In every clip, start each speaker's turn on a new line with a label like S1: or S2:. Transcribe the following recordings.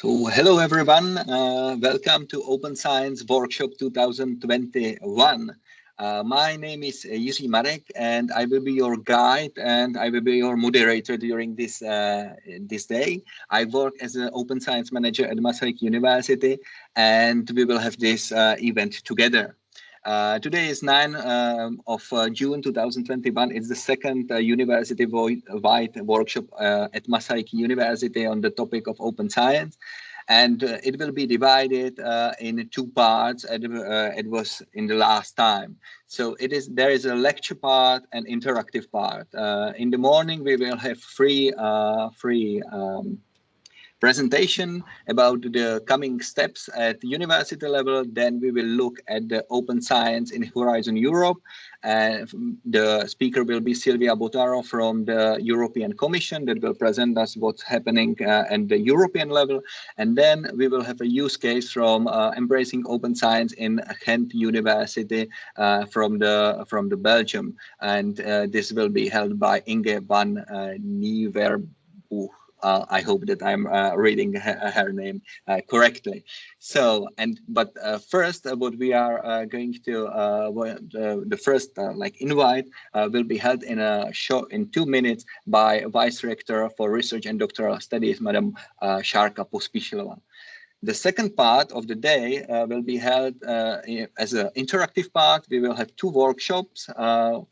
S1: So, hello everyone. Welcome to Open Science Workshop 2021. My name is Masaryk, and I will be your guide and I will be your moderator during this day. I work as an Open Science Manager at Masaryk University, and we will have this event together. Today is 9 of June 2021. It's the second university-wide workshop at Masaryk University on the topic of open science. And it will be divided in two parts. It was in the last time. So there is a lecture part and interactive part. In the morning, we will have free presentation about the coming steps at the university level. Then we will look at the open science in Horizon Europe. The speaker will be Silvia Botaro from the European Commission that will present us what's happening at the European level. And then we will have a use case from embracing open science in Ghent University from the Belgium. And this will be held by Inge van Nieuwerboeg. I hope that I'm reading her name correctly. So, but first, what we are going to the first invite will be held in a show in 2 minutes by Vice Rector for Research and Doctoral Studies, Madam Sharka Pospíšilová. The second part of the day will be held as an interactive part. We will have two workshops.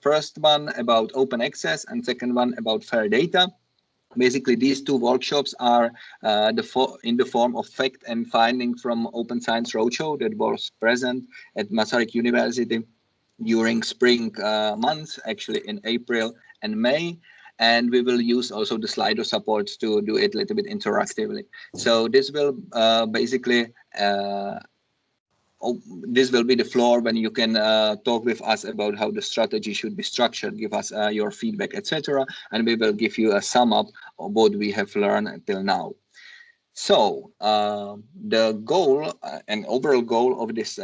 S1: First one about open access and second one about fair data. Basically, these two workshops are in the form of fact and finding from Open Science Roadshow that was present at Masaryk University during spring months, actually in April and May. And we will use also the Slido supports to do it a little bit interactively. So this will basically this will be the floor when you can talk with us about how the strategy should be structured, give us your feedback, etc. And we will give you a sum up of what we have learned until now. So the goal and overall goal of this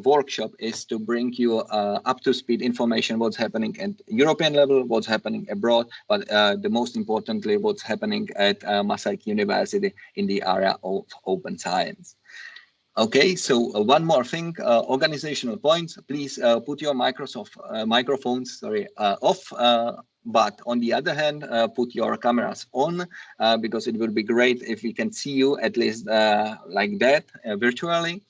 S1: workshop is to bring you up to speed information, what's happening at European level, what's happening abroad, but the most importantly, what's happening at Masaryk University in the area of open science. Okay, so one more thing, organizational points. Please put your microphones off, but on the other hand, put your cameras on because it will be great if we can see you at least like that virtually.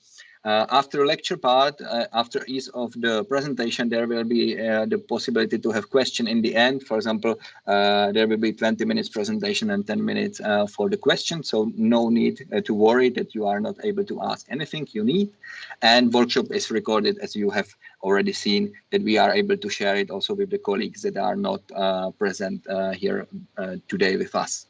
S1: After lecture part, after each of the presentation, there will be the possibility to have question in the end. For example, there will be 20 minutes presentation and 10 minutes for the question. So no need to worry that you are not able to ask anything you need. And workshop is recorded, as you have already seen, that we are able to share it also with the colleagues that are not present here today with us.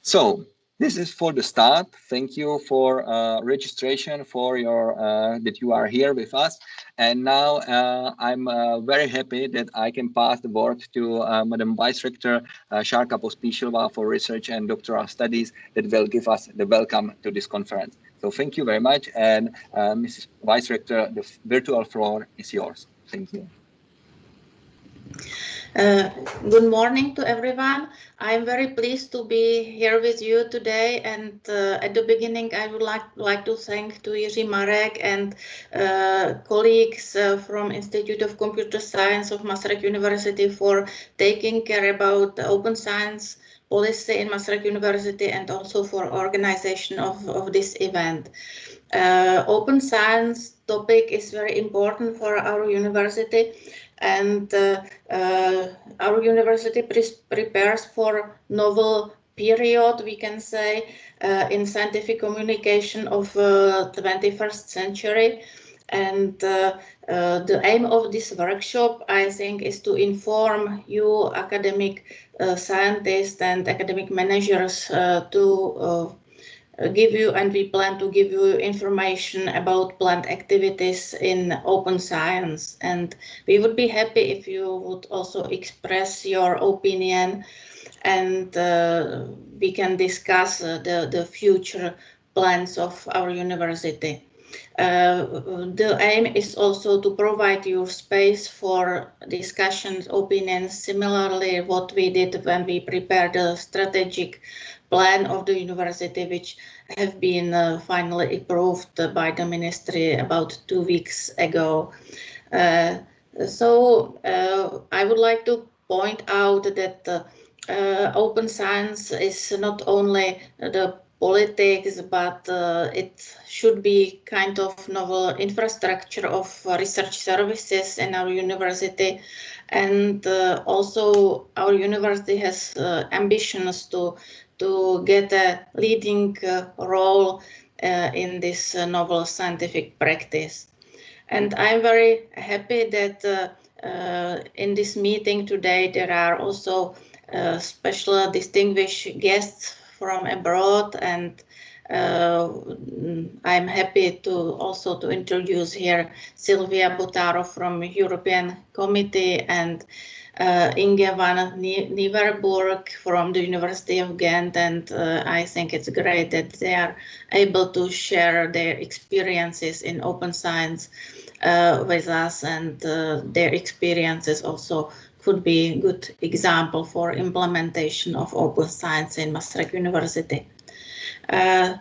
S1: So this is for the start. Thank you for registration, for your that you are here with us. And now I'm very happy that I can pass the word to Madam Vice Rector Sharka Pospíšilová for Research and Doctoral Studies that will give us the welcome to this conference. So thank you very much. And Mrs. Vice Rector, the virtual floor is yours. Thank you.
S2: Good morning to everyone. I'm very pleased to be here with you today. And at the beginning, I would like to thank to Jiří Marek and colleagues from Institute of Computer Science of Masaryk University for taking care about the open science policy in Masaryk University and also for organization of this event. Open science topic is very important for our university. And our university prepares for novel period, we can say, in scientific communication of 21st century. And the aim of this workshop, I think, is to inform you academic scientists and academic managers to give you, and we plan to give you information about planned activities in open science. And we would be happy if you would also express your opinion and we can discuss the future plans of our university. The aim is also to provide you space for discussions, opinions, similarly what we did when we prepared the strategic plan of the university, which have been finally approved by the ministry about 2 weeks ago. I would like to point out that open science is not only the politics, but it should be kind of novel infrastructure of research services in our university. And also our university has ambitions to get a leading role in this novel scientific practice. And I'm very happy that in this meeting today there are also special distinguished guests from abroad, and I'm happy to also to introduce here Silvia Butaro from European Committee and Inge van Nieuwerburg from the University of Ghent, and I think it's great that they are able to share their experiences in open science with us, and their experiences also could be a good example for implementation of open science in Masaryk University. I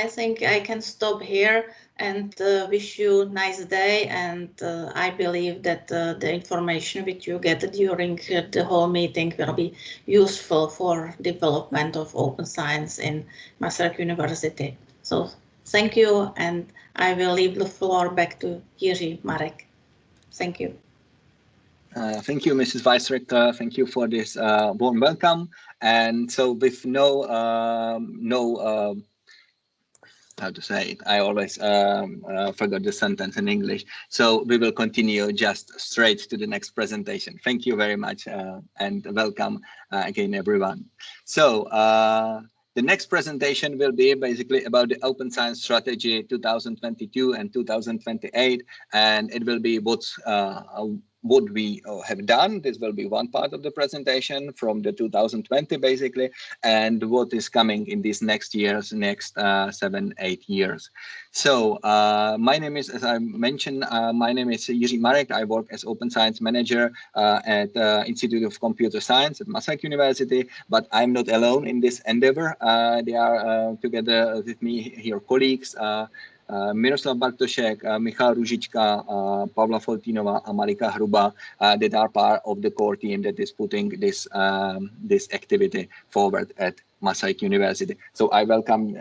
S2: think I can stop here and wish you a nice day, and I believe that the information which you get during the whole meeting will be useful for development of open science in Masaryk University. So thank you, and I will leave the floor back to Jiří Marek. Thank you.
S1: Thank you, Mrs. Vice Rector. Thank you for this warm welcome. And so with how to say it, I always forgot the sentence in English. So we will continue just straight to the next presentation. Thank you very much and welcome again, everyone. So the next presentation will be basically about the Open Science Strategy 2022 and 2028, and it will be what we have done. This will be one part of the presentation from the 2020 basically, and what is coming in these next 7-8 years. So my name is, as I mentioned, my name is Jiří Marek. I work as Open Science Manager at Institute of Computer Science at Masaryk University, but I'm not alone in this endeavor. They are together with me here colleagues, Miroslav Bartošek, Michal Růžička, Pavla Foltínova, and Marika Hruba that are part of the core team that is putting this activity forward at Masaryk University. So I welcome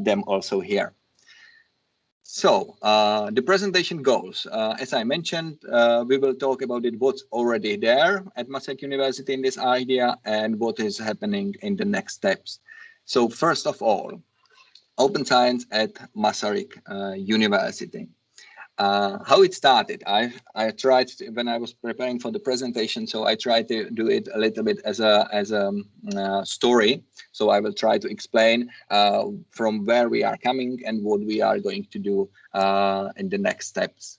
S1: them also here. So the presentation goals, as I mentioned, we will talk about what's already there at Masaryk University in this idea and what is happening in the next steps. So first of all, open science at Masaryk University. How it started, I tried to, when I was preparing for the presentation, so I tried to do it a little bit as a story. So I will try to explain from where we are coming and what we are going to do in the next steps.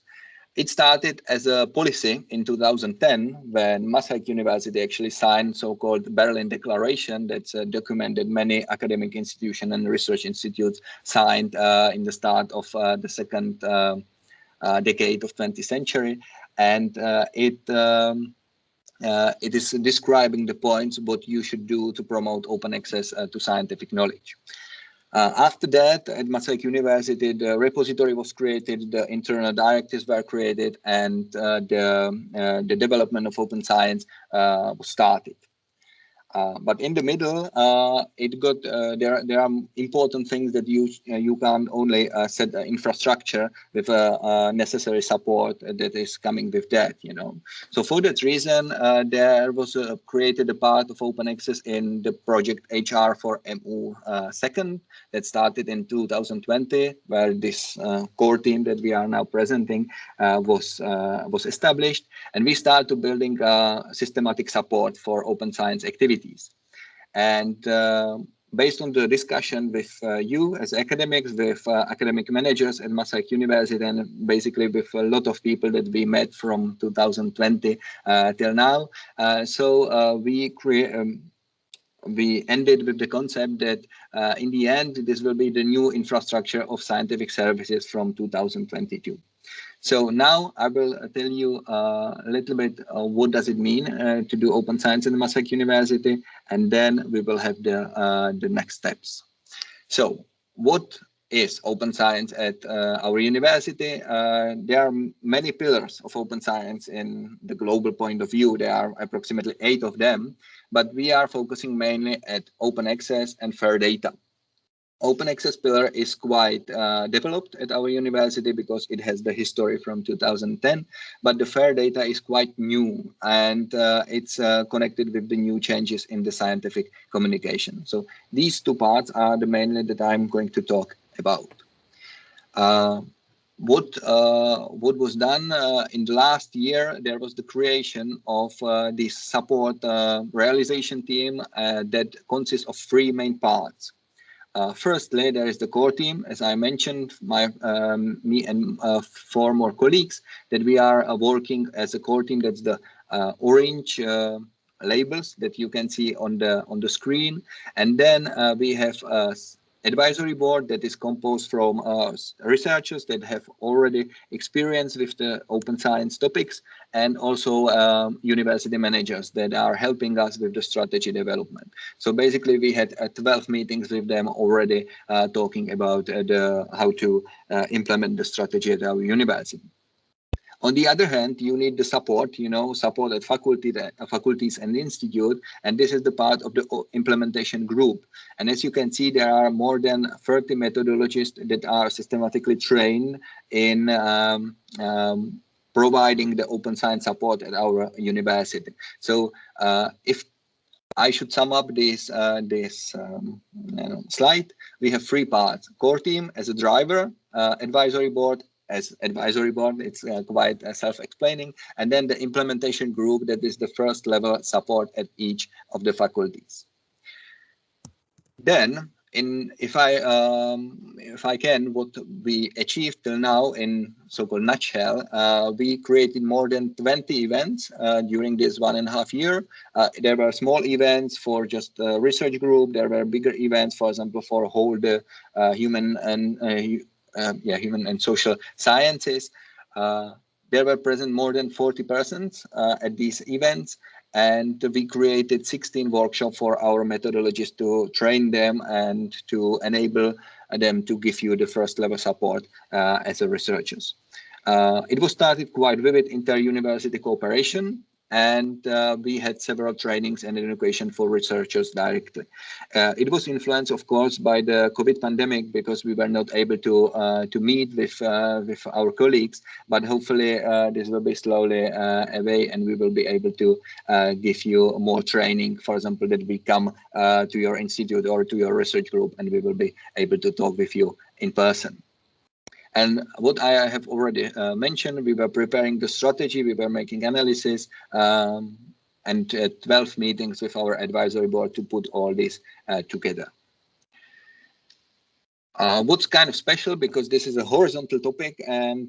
S1: It started as a policy in 2010 when Masaryk University actually signed so-called Berlin Declaration. That's a document that many academic institutions and research institutes signed in the start of the second decade of 20th century. And it is describing the points what you should do to promote open access to scientific knowledge. After that, at Masaryk University, the repository was created, the internal directives were created, and the development of open science was started. But in the middle, there are important things that you can't only set the infrastructure with necessary support that is coming with that, you know. So for that reason, there was created a part of open access in the project HR for MU second that started in 2020, where this core team that we are now presenting was established, and we started building systematic support for open science activities. And based on the discussion with you as academics, with academic managers at Masaryk University, and basically with a lot of people that we met from 2020 till now, we ended with the concept that in the end, this will be the new infrastructure of scientific services from 2022. So now I will tell you a little bit what does it mean to do open science in the Masaryk University, and then we will have the next steps. So what is open science at our university? There are many pillars of open science in the global point of view. There are approximately 8 of them, but we are focusing mainly at open access and fair data. Open access pillar is quite developed at our university because it has the history from 2010, but the fair data is quite new, and it's connected with the new changes in the scientific communication. So these two parts are the mainly that I'm going to talk about. What was done in the last year, there was the creation of this support realization team that consists of 3 main parts. Firstly, there is the core team, as I mentioned, me and 4 more colleagues, that we are working as a core team. That's the orange labels that you can see on the screen, and then we have advisory board that is composed from researchers that have already experience with the open science topics, and also university managers that are helping us with the strategy development. So basically we had 12 meetings with them already talking about how to implement the strategy at our university. On the other hand, you need the support, support at faculties and institute, and this is the part of the implementation group. And as you can see, there are more than 30 methodologists that are systematically trained in providing the open science support at our university. So if I should sum up this slide, we have 3 parts: core team as a driver, advisory board as advisory board, it's quite self-explaining, and then the implementation group that is the first level support at each of the faculties. Then, if I can, what we achieved till now in so-called nutshell, we created more than 20 events during this 1.5 year. There were small events for just a research group. There were bigger events, for example, for whole the human and social sciences. There were present more than 40 persons at these events, and we created 16 workshops for our methodologists to train them and to enable them to give you the first level support as a researchers. It was started quite vivid inter-university cooperation, and we had several trainings and education for researchers directly. It was influenced, of course, by the COVID pandemic, because we were not able to meet with our colleagues, but hopefully this will be slowly away, and we will be able to give you more training, for example, that we come to your institute or to your research group, and we will be able to talk with you in person. And what I have already mentioned, we were preparing the strategy, we were making analysis, and 12 meetings with our advisory board to put all this together. What's kind of special, because this is a horizontal topic, and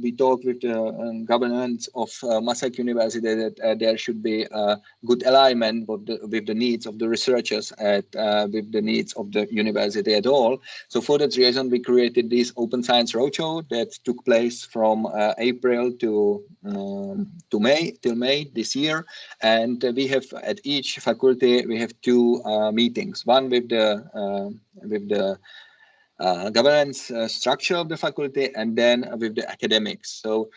S1: we talk with the governance of Masaryk University that there should be a good alignment with the needs of the researchers with the needs of the university at all. So for that reason, we created this Open Science Roadshow that took place from April to May, till May this year. And we have at each faculty, we have 2 meetings, one with the governance structure of the faculty, and then with the academics. So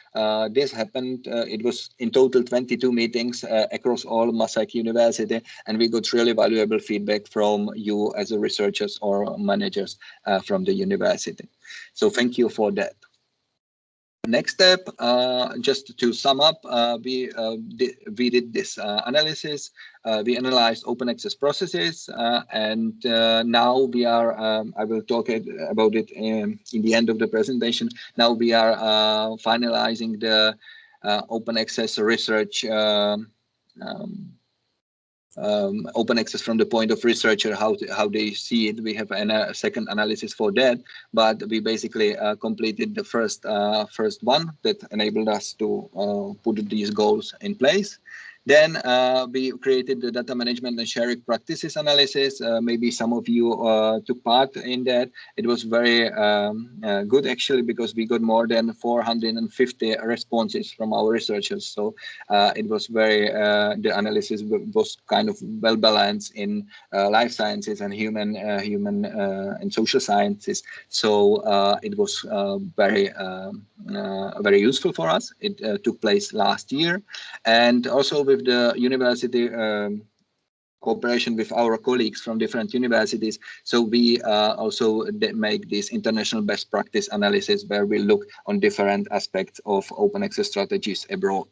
S1: this happened, it was in total 22 meetings across all Masaryk University, and we got really valuable feedback from you as a researchers or managers from the university. So thank you for that. Next step, just to sum up, we did this analysis. We analyzed open access processes, and now we are, I will talk about it in the end of the presentation. Now we are finalizing the open access research, open access from the point of researcher, how they see it. We have a second analysis for that, but we basically completed the first one that enabled us to put these goals in place. Then we created the data management and sharing practices analysis. Maybe some of you took part in that. It was very good actually, because we got more than 450 responses from our researchers. So it was very, the analysis was kind of well balanced in life sciences and human and social sciences. So it was very useful for us. It took place last year, and also with the university cooperation with our colleagues from different universities. So we also make this international best practice analysis, where we look on different aspects of open access strategies abroad.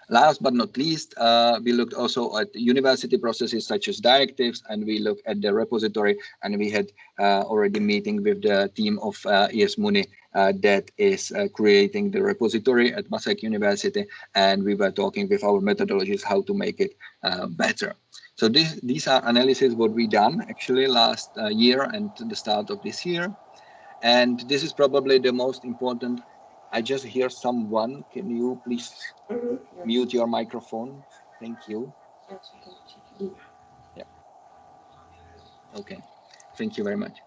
S1: Last but not least, we looked also at university processes such as directives, and we looked at the repository, and we had already meeting with the team of ES Muni that is creating the repository at Masaryk University, and we were talking with our methodologies how to make it better. So these are analyses what we done actually last year and the start of this year. And this is probably the most important. I just hear someone. Can you please mute your microphone? Thank you. Yeah. Okay. Thank you very much.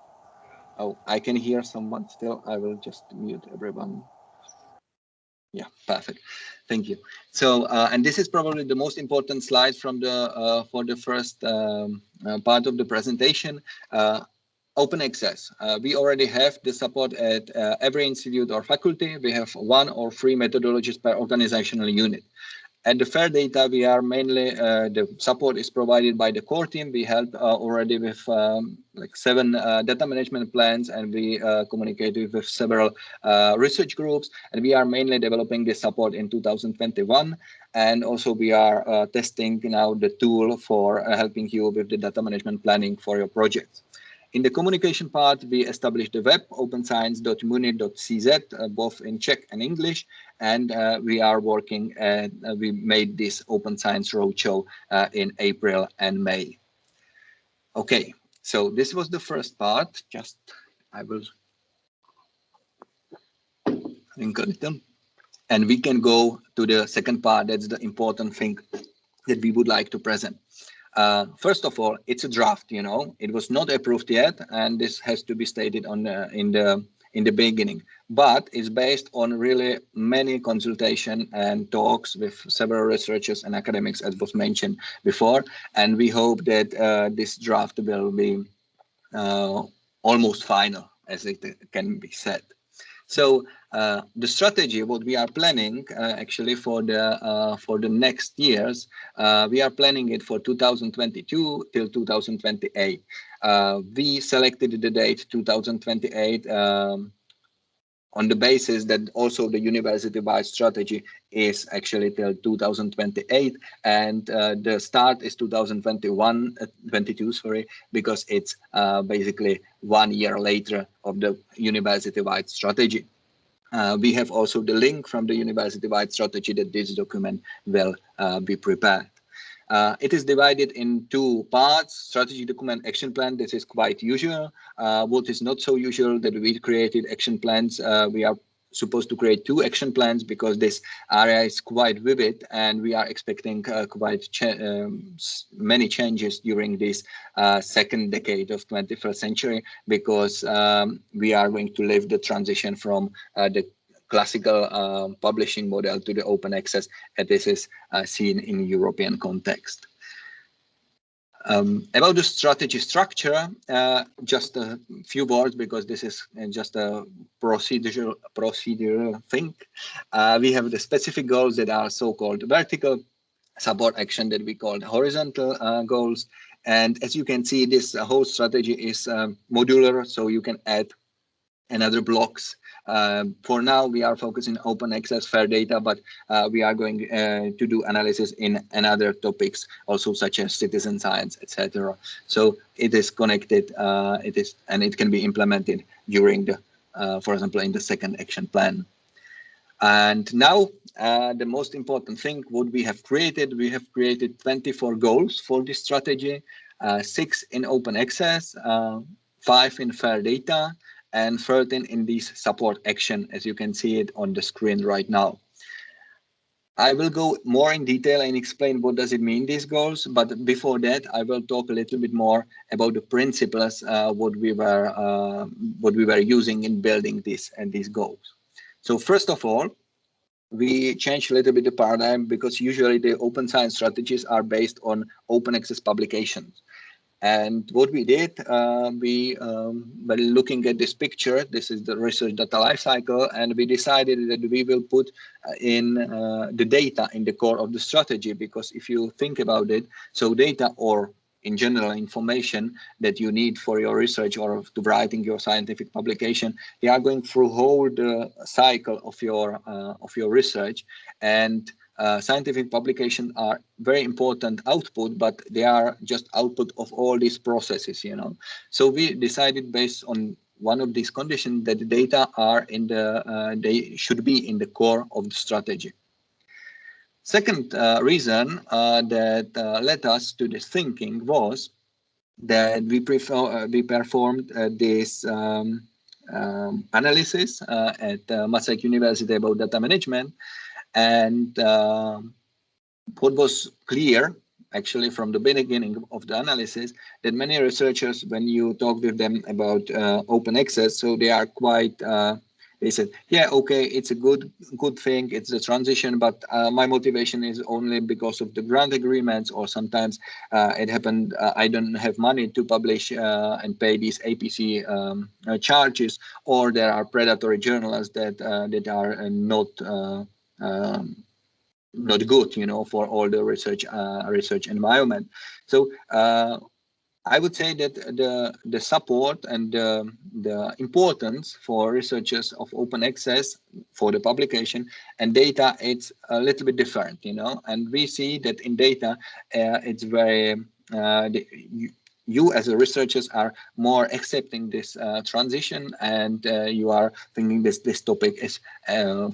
S1: Oh, I can hear someone still. I will just mute everyone. Yeah, perfect. Thank you. So, and this is probably the most important slide from the for the first part of the presentation. Open access. We already have the support at every institute or faculty. We have 1 or 3 methodologies per organizational unit. At the FAIR data, we are mainly, the support is provided by the core team. We help already with like 7 data management plans, and we communicated with several research groups, and we are mainly developing this support in 2021. And also we are testing now the tool for helping you with the data management planning for your projects. In the communication part, we established the web openscience.muni.cz, both in Czech and English, and we are working, we made this Open Science Roadshow in April and May. Okay, so this was the first part. Just, I will link it, and we can go to the second part. That's the important thing that we would like to present. First of all, it's a draft. You know, it was not approved yet, and this has to be stated on in the beginning. But it's based on really many consultation and talks with several researchers and academics, as was mentioned before. And we hope that this draft will be almost final, as it can be said. So the strategy, what we are planning actually for the next years, we are planning it for 2022 till 2028. We selected the date 2028 on the basis that also the university-wide strategy is actually till 2028, and the start is 2022, sorry, because it's basically 1 year later of the university-wide strategy. We have also the link from the university-wide strategy that this document will be prepared. It is divided in 2 parts: strategy document, action plan. This is quite usual. What is not so usual, that we created action plans. We are supposed to create 2 action plans because this area is quite vivid, and we are expecting quite many changes during this second decade of 21st century, because we are going to live the transition from the classical publishing model to the open access, and this is seen in European context. About the strategy structure, just a few words, because this is just a procedural thing. We have the specific goals that are so-called vertical, support action that we call horizontal goals. And as you can see, this whole strategy is modular, so you can add another blocks. For now, we are focusing open access, fair data, but we are going to do analysis in another topics also, such as citizen science, etc. So it is connected, and it can be implemented during the, for example, in the second action plan. And now the most important thing, what we have created 24 goals for this strategy, 6 in open access, 5 in fair data, and 13 in this support action, as you can see it on the screen right now. I will go more in detail and explain what does it mean, these goals. But before that, I will talk a little bit more about the principles what we were using in building these goals. So first of all, we changed a little bit the paradigm, because usually the open science strategies are based on open access publications. And what we did, we were looking at this picture. This is the research data lifecycle, and we decided that we will put in the data in the core of the strategy. Because if you think about it, so data, or in general information that you need for your research or to writing your scientific publication, they are going through whole the cycle of your research. And scientific publications are very important output, but they are just output of all these processes, So we decided, based on one of these conditions, that the data are they should be in the core of the strategy. Second reason that led us to this thinking was that we performed this analysis at Masaryk University about data management. And what was clear, actually, from the beginning of the analysis, that many researchers, when you talk with them about open access, so they are quite, they said, yeah, okay, it's a good thing, it's a transition, but my motivation is only because of the grant agreements, or sometimes it happened, I don't have money to publish and pay these APC charges, or there are predatory journals that are not good, for all the research environment. So I would say that the support and the importance for researchers of open access for the publication and data, it's a little bit different, and we see that in data, it's very you as a researchers are more accepting this transition, and you are thinking this topic is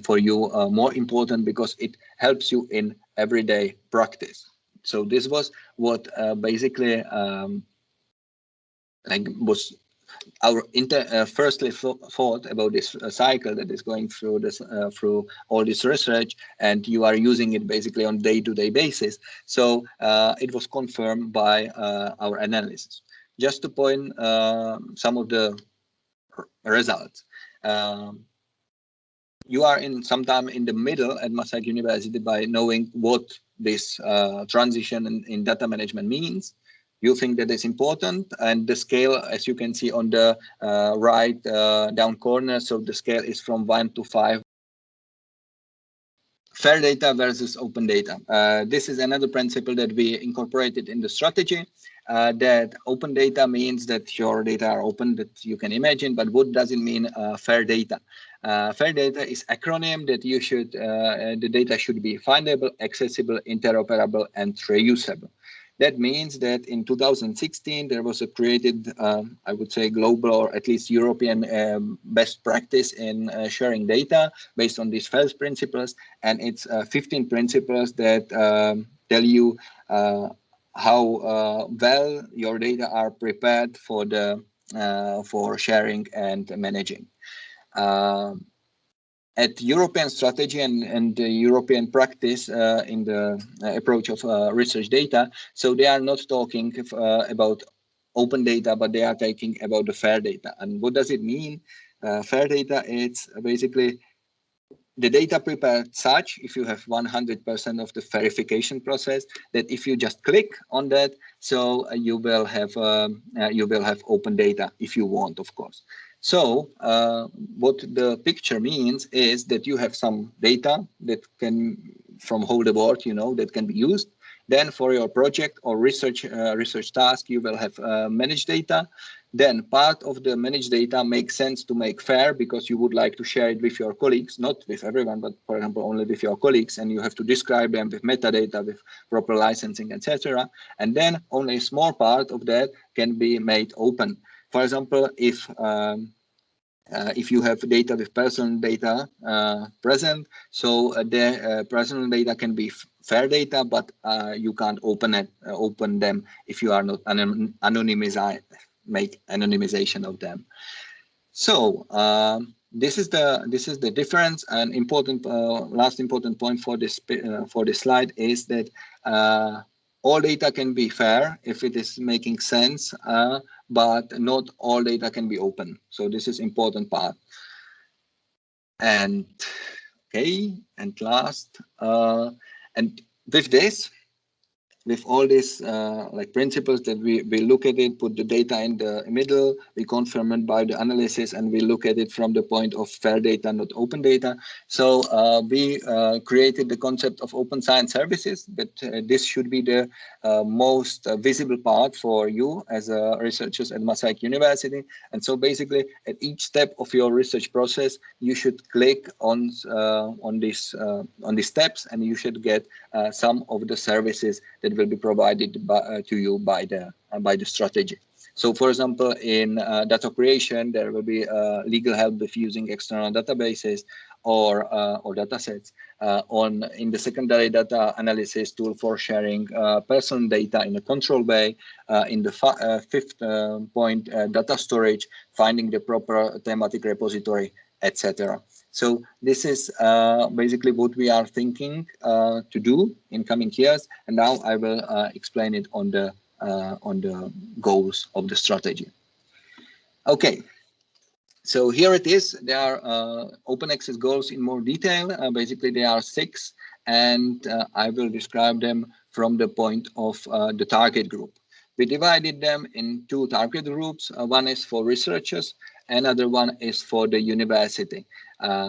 S1: for you more important, because it helps you in everyday practice. So this was what basically was our firstly thought about this cycle that is going through this through all this research, and you are using it basically on day-to-day basis. So it was confirmed by our analysis. Just to point some of the results. You are in sometime in the middle at Masaryk University by knowing what this transition in data management means. You think that is important, and the scale, as you can see on the right down corner, so the scale is from 1 to 5. Fair data versus open data. This is another principle that we incorporated in the strategy, that open data means that your data are open, that you can imagine, but what does it mean fair data? Fair data is acronym that you should, the data should be findable, accessible, interoperable, and reusable. That means that in 2016, there was a created, I would say, global or at least European best practice in sharing data based on these first principles. And it's 15 principles that tell you how well your data are prepared for sharing and managing. At European strategy and the European practice in the approach of research data, so they are not talking about open data, but they are talking about the fair data. And what does it mean? Fair data, it's basically the data prepared such, if you have 100% of the verification process, that if you just click on that, so you will have open data if you want, of course. So what the picture means is that you have some data that can, from whole the world, that can be used. Then for your project or research task, you will have managed data. Then part of the managed data makes sense to make fair, because you would like to share it with your colleagues, not with everyone, but for example, only with your colleagues, and you have to describe them with metadata, with proper licensing, etc. And then only a small part of that can be made open. For example, if you have data with personal data present, so the personal data can be fair data, but you can't open them if you are not make anonymization of them. So this is the difference. And important last important point for this slide is that all data can be fair if it is making sense, but not all data can be open. So this is important part. And okay, and last, and with this, with all these like principles that we look at it, put the data in the middle, we confirm it by the analysis, and we look at it from the point of fair data, not open data. So we created the concept of open science services, but this should be the most visible part for you as researchers at Masaryk University. And so basically at each step of your research process, you should click on these steps, and you should get some of the services that will be provided to you by the strategy. So, for example, in data creation, there will be legal help with using external databases or data sets. In the secondary data analysis tool for sharing personal data in a controlled way. In the fifth point, data storage, finding the proper thematic repository, etc. So this is basically what we are thinking to do in coming years. And now I will explain it on the goals of the strategy. Okay. So here it is. There are open access goals in more detail. Basically, there are 6, and I will describe them from the point of the target group. We divided them in 2 target groups. One is for researchers, another one is for the university.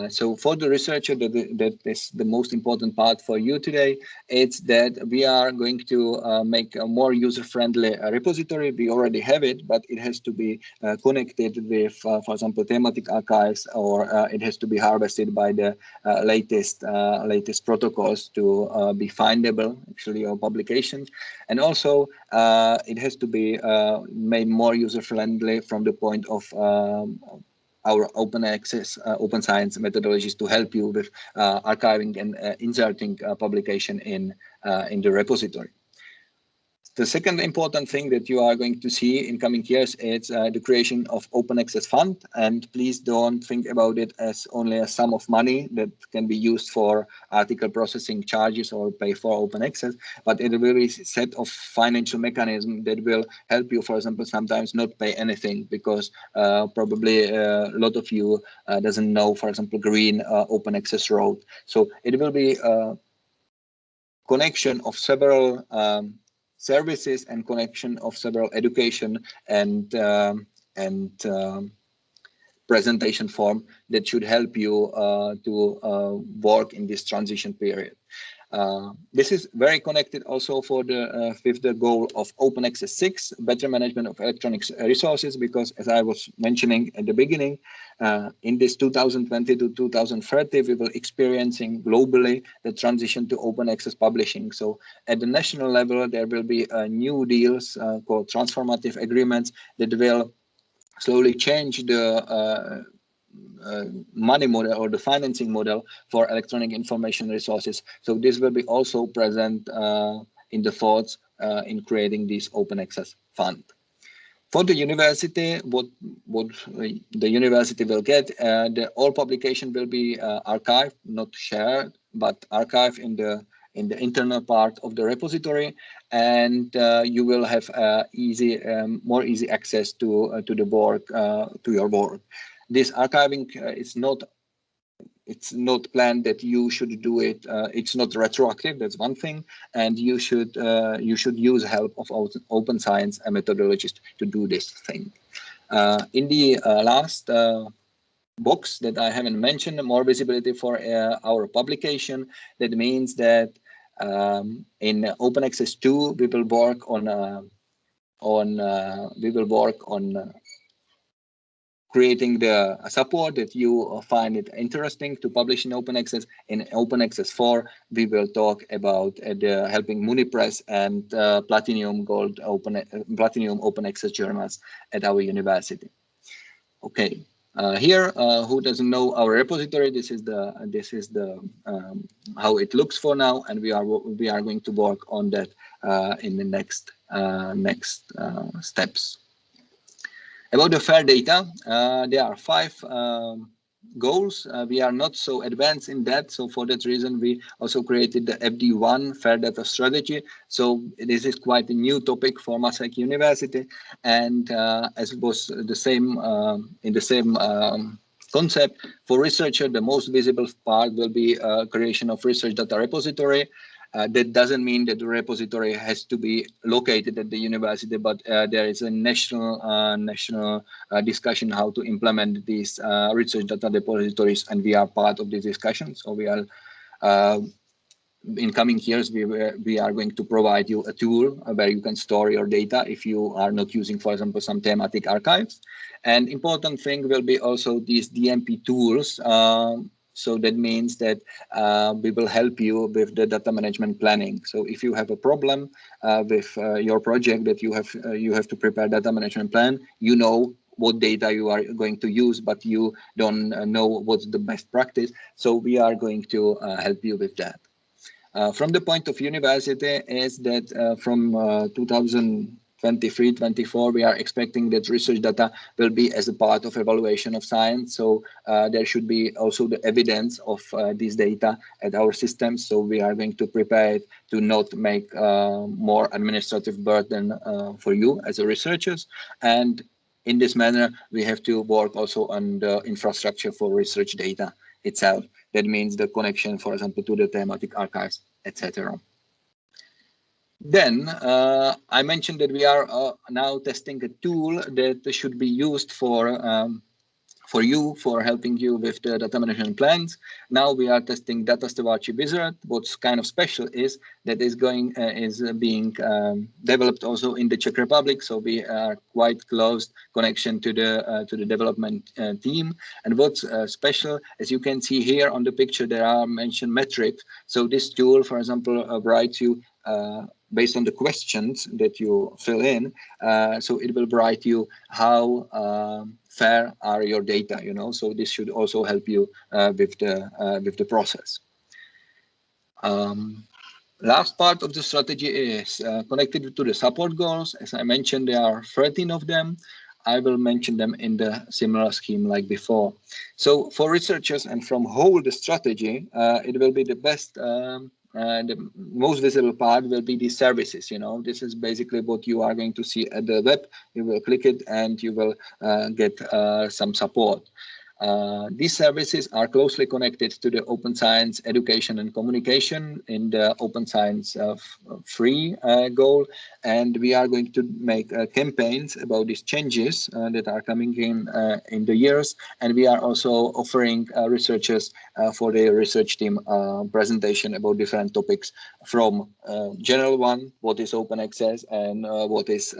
S1: So for the researcher, that is the most important part for you today. It's that we are going to make a more user-friendly repository. We already have it, but it has to be connected with, for example, thematic archives, or it has to be harvested by the latest protocols to be findable, actually, or publications. And also, it has to be made more user-friendly from the point of our open access, open science methodologies to help you with archiving and inserting publication in the repository. The second important thing that you are going to see in coming years is the creation of open access fund. And please don't think about it as only a sum of money that can be used for article processing charges or pay for open access, but it will be a set of financial mechanism that will help you, for example, sometimes not pay anything, because probably a lot of you doesn't know, for example, green open access road. So it will be a connection of several services and connection of several education and presentation form that should help you to work in this transition period. This is very connected also for the fifth goal of Open Access 6, better management of electronic resources, because as I was mentioning at the beginning, in this 2020 to 2030, we will experiencing globally the transition to open access publishing. So at the national level, there will be new deals called transformative agreements that will slowly change the money model or the financing model for electronic information resources. So this will be also present in the thoughts in creating this open access fund. For the university, what the university will get, all publication will be archived, not shared, but archived in the internal part of the repository, and you will have more easy access to the work, to your work. This archiving it's not planned that you should do it. It's not retroactive. That's one thing, and you should use help of open science and methodologies to do this thing. In the last box that I haven't mentioned, more visibility for our publication. That means that in Open Access 2, we will work on creating the support that you find it interesting to publish in open access. In open access 4, we will talk about helping MuniPress and Platinum open access journals at our university. Okay, here, who doesn't know our repository? This is the how it looks for now, and we are going to work on that in the next steps. About the fair data, there are 5 goals. We are not so advanced in that. So for that reason, we also created the FD1 Fair Data Strategy. So this is quite a new topic for Masaryk University. And as it was the same in the same concept, for researcher, the most visible part will be creation of research data repository. That doesn't mean that the repository has to be located at the university, but there is a national discussion how to implement these research data repositories, and we are part of this discussion. So we are in coming years, we are going to provide you a tool where you can store your data if you are not using, for example, some thematic archives. And important thing will be also these DMP tools. So that means that we will help you with the data management planning. So if you have a problem with your project that you have to prepare data management plan, you know what data you are going to use, but you don't know what's the best practice. So we are going to help you with that. From the point of university is that from 2023-24, we are expecting that research data will be as a part of evaluation of science. So there should be also the evidence of these data at our systems. So we are going to prepare it to not make more administrative burden for you as a researchers. And in this manner, we have to work also on the infrastructure for research data itself. That means the connection, for example, to the thematic archives, etc. Then I mentioned that we are now testing a tool that should be used for helping you with the data management plans. Now we are testing Data Stewardship Wizard. What's kind of special is that is being developed also in the Czech Republic. So we are quite close connection to the development team. And what's special, as you can see here on the picture, there are mentioned metrics. So this tool, for example, writes you based on the questions that you fill in. So it will write you how fair are your data, you know. So this should also help you with the process. Last part of the strategy is connected to the support goals. As I mentioned, there are 13 of them. I will mention them in the similar scheme like before. So for researchers and from whole the strategy, it will be the best the most visible part will be the services. You know, this is basically what you are going to see at the web. You will click it and you will get some support. These services are closely connected to the open science education and communication in the open science free goal. And we are going to make campaigns about these changes that are coming in the years. And we are also offering researchers for the research team presentation about different topics from general one, what is open access and what is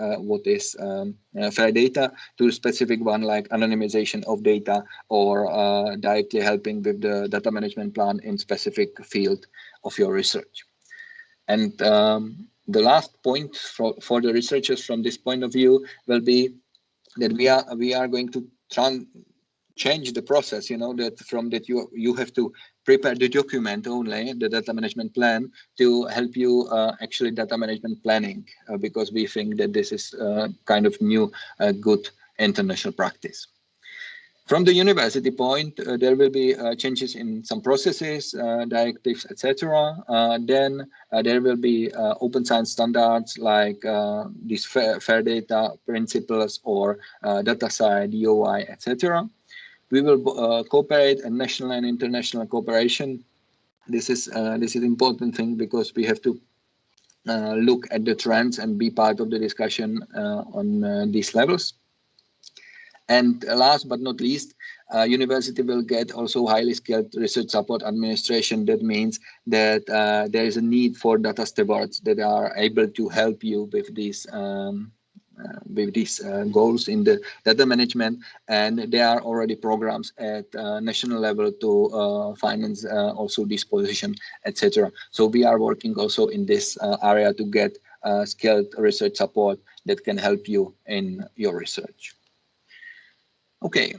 S1: fair data, to specific one like anonymization of data, or directly helping with the data management plan in specific field of your research. And the last point for the researchers from this point of view will be that we are going to change the process, you know, that from that you have to prepare the document only, the data management plan, to help you actually data management planning, because we think that this is kind of new good international practice. From the university point, there will be changes in some processes, directives, etc. Then there will be open science standards like these fair data principles or data side, DOI, etc. We will cooperate in national and international cooperation. This is important thing because we have to look at the trends and be part of the discussion on these levels. And last but not least, university will get also highly skilled research support administration. That means that there is a need for data stewards that are able to help you with these goals in the data management, and there are already programs at national level to finance also this position, etc. So we are working also in this area to get skilled research support that can help you in your research. Okay,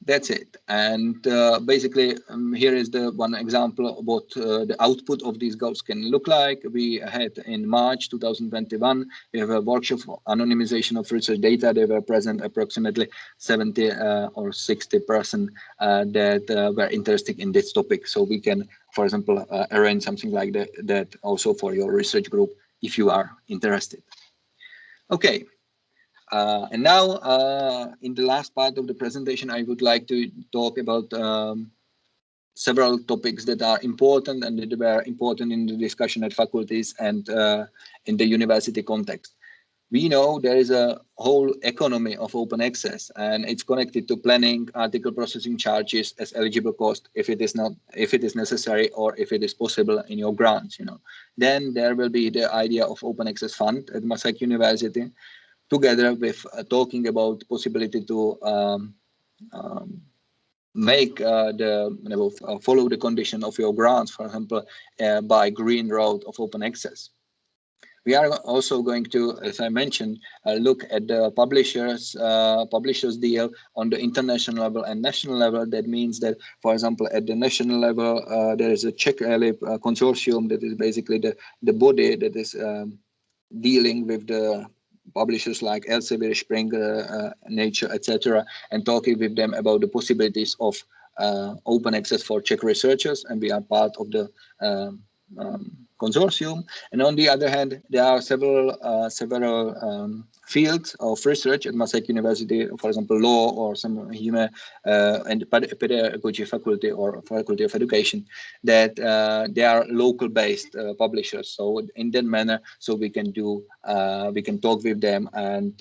S1: That's it. And basically, here is the one example of what the output of these goals can look like. We had in March 2021, we have a workshop for anonymization of research data. They were present approximately 70 or 60% that were interested in this topic. So we can, for example, arrange something like that also for your research group if you are interested. Okay. And now, in the last part of the presentation, I would like to talk about several topics that are important and that were important in the discussion at faculties and in the university context. We know there is a whole economy of open access, and it's connected to planning, article processing charges as eligible cost if it is necessary or if it is possible in your grants. Then there will be the idea of open access fund at Masaryk University, together with talking about possibility to make follow the condition of your grants, for example, by green road of open access. We are also going to, as I mentioned, look at the publishers deal on the international level and national level. That means that, for example, at the national level, there is a Czech consortium that is basically the body that is dealing with the publishers like Elsevier, Springer, Nature, etc., and talking with them about the possibilities of open access for Czech researchers, and we are part of the consortium. And on the other hand, there are several fields of research at Masaryk University, for example, law or some human and pedagogy faculty or faculty of education, that they are local-based publishers. So in that manner, so we can talk with them and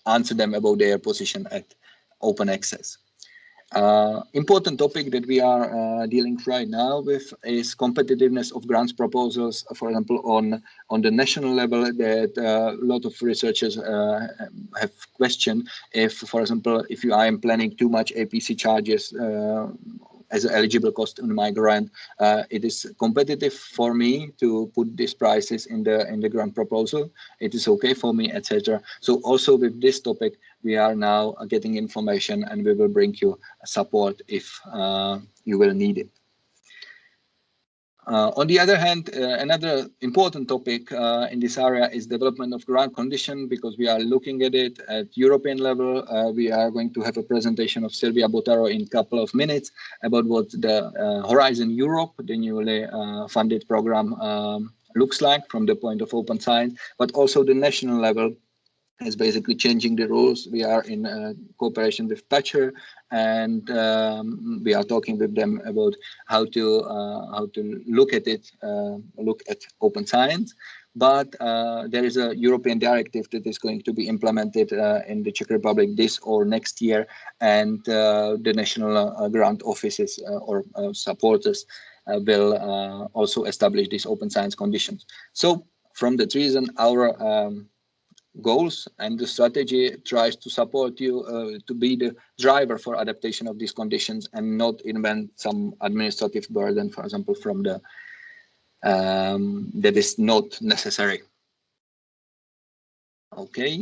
S1: answer them about their position at open access. Important topic that we are dealing right now with is competitiveness of grants proposals. For example, on the national level, that a lot of researchers have questioned if, for example, if I am planning too much APC charges as an eligible cost in my grant, it is competitive for me to put these prices in the grant proposal. It is okay for me, etc. So also with this topic, we are now getting information, and we will bring you support if you will need it. On the other hand, another important topic in this area is development of grant condition, because we are looking at it at European level. We are going to have a presentation of Silvia Botaro in a couple of minutes about what the Horizon Europe, the newly funded program, looks like from the point of open science, but also the national level is basically changing the rules. We are in cooperation with Thatcher, and we are talking with them about how to look at it, look at open science. But there is a European directive that is going to be implemented in the Czech Republic this or next year, and the national grant offices or supporters will also establish these open science conditions. So from that reason, our goals and the strategy tries to support you to be the driver for adaptation of these conditions and not invent some administrative burden, for example, from the that is not necessary. Okay.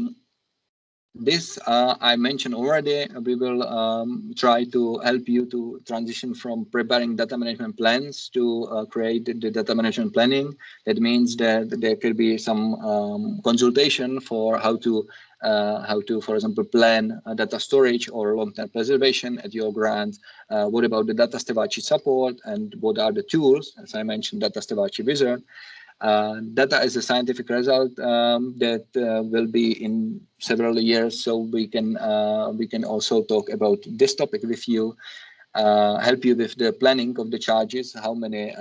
S1: This I mentioned already. We will try to help you to transition from preparing data management plans to create the data management planning. That means that there could be some consultation for how to, for example, plan data storage or long-term preservation at your grant. What about the data stewardship support, and what are the tools? As I mentioned, data stewardship wizard. Data is a scientific result that will be in several years, so we can also talk about this topic with you, help you with the planning of the charges, how many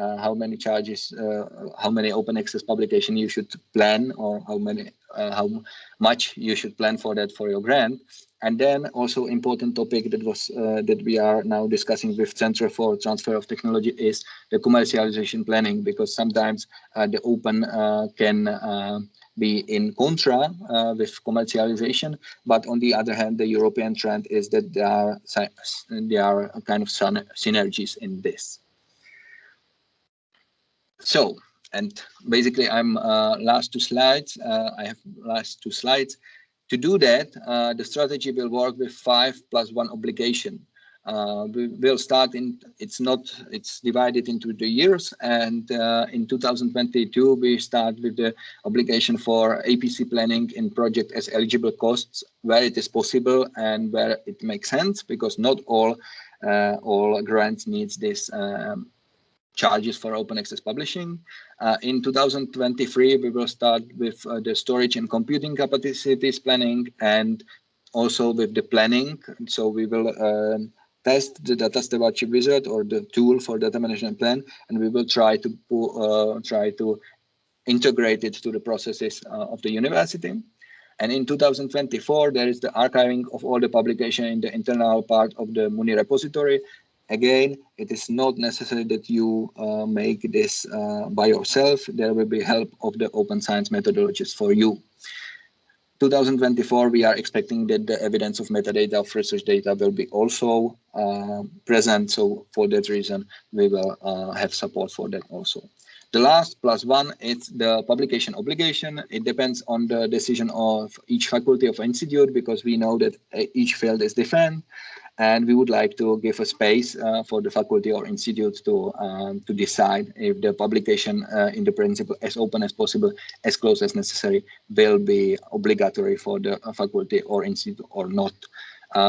S1: charges, how many open access publication you should plan, or how much you should plan for that for your grant. And then also important topic that was that we are now discussing with Center for Transfer of Technology is the commercialization planning, because sometimes the open can be in contra with commercialization, but on the other hand, the European trend is that there are kind of synergies in this. So, and basically I'm last two slides. I have last two slides. To do that, the strategy will work with 5+1 obligation. We will start it's divided into the years, and in 2022 we start with the obligation for APC planning in project as eligible costs where it is possible and where it makes sense, because not all grants needs this charges for open access publishing. In 2023, we will start with the storage and computing capacities planning, and also with the planning. So we will test the data stewardship wizard, or the tool for data management plan, and we will try to integrate it to the processes of the university. And in 2024, there is the archiving of all the publication in the internal part of the MUNI repository. Again, it is not necessary that you make this by yourself. There will be help of the open science methodologies for you. 2024, we are expecting that the evidence of metadata of research data will be also present. So for that reason, we will have support for that also. The last +1 is the publication obligation. It depends on the decision of each faculty of institute, because we know that each field is different, and we would like to give a space for the faculty or institute to decide if the publication in the principle as open as possible, as close as necessary, will be obligatory for the faculty or institute or not.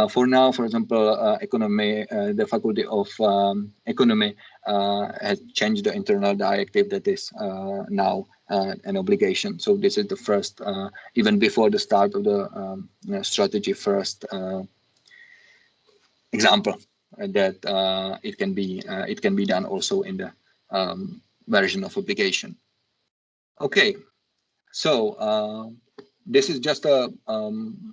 S1: For now, for example, economy, the faculty of economy has changed the internal directive that is now an obligation. So this is the first, even before the start of the strategy, first example that it can be done also in the version of obligation. Okay, so this is just a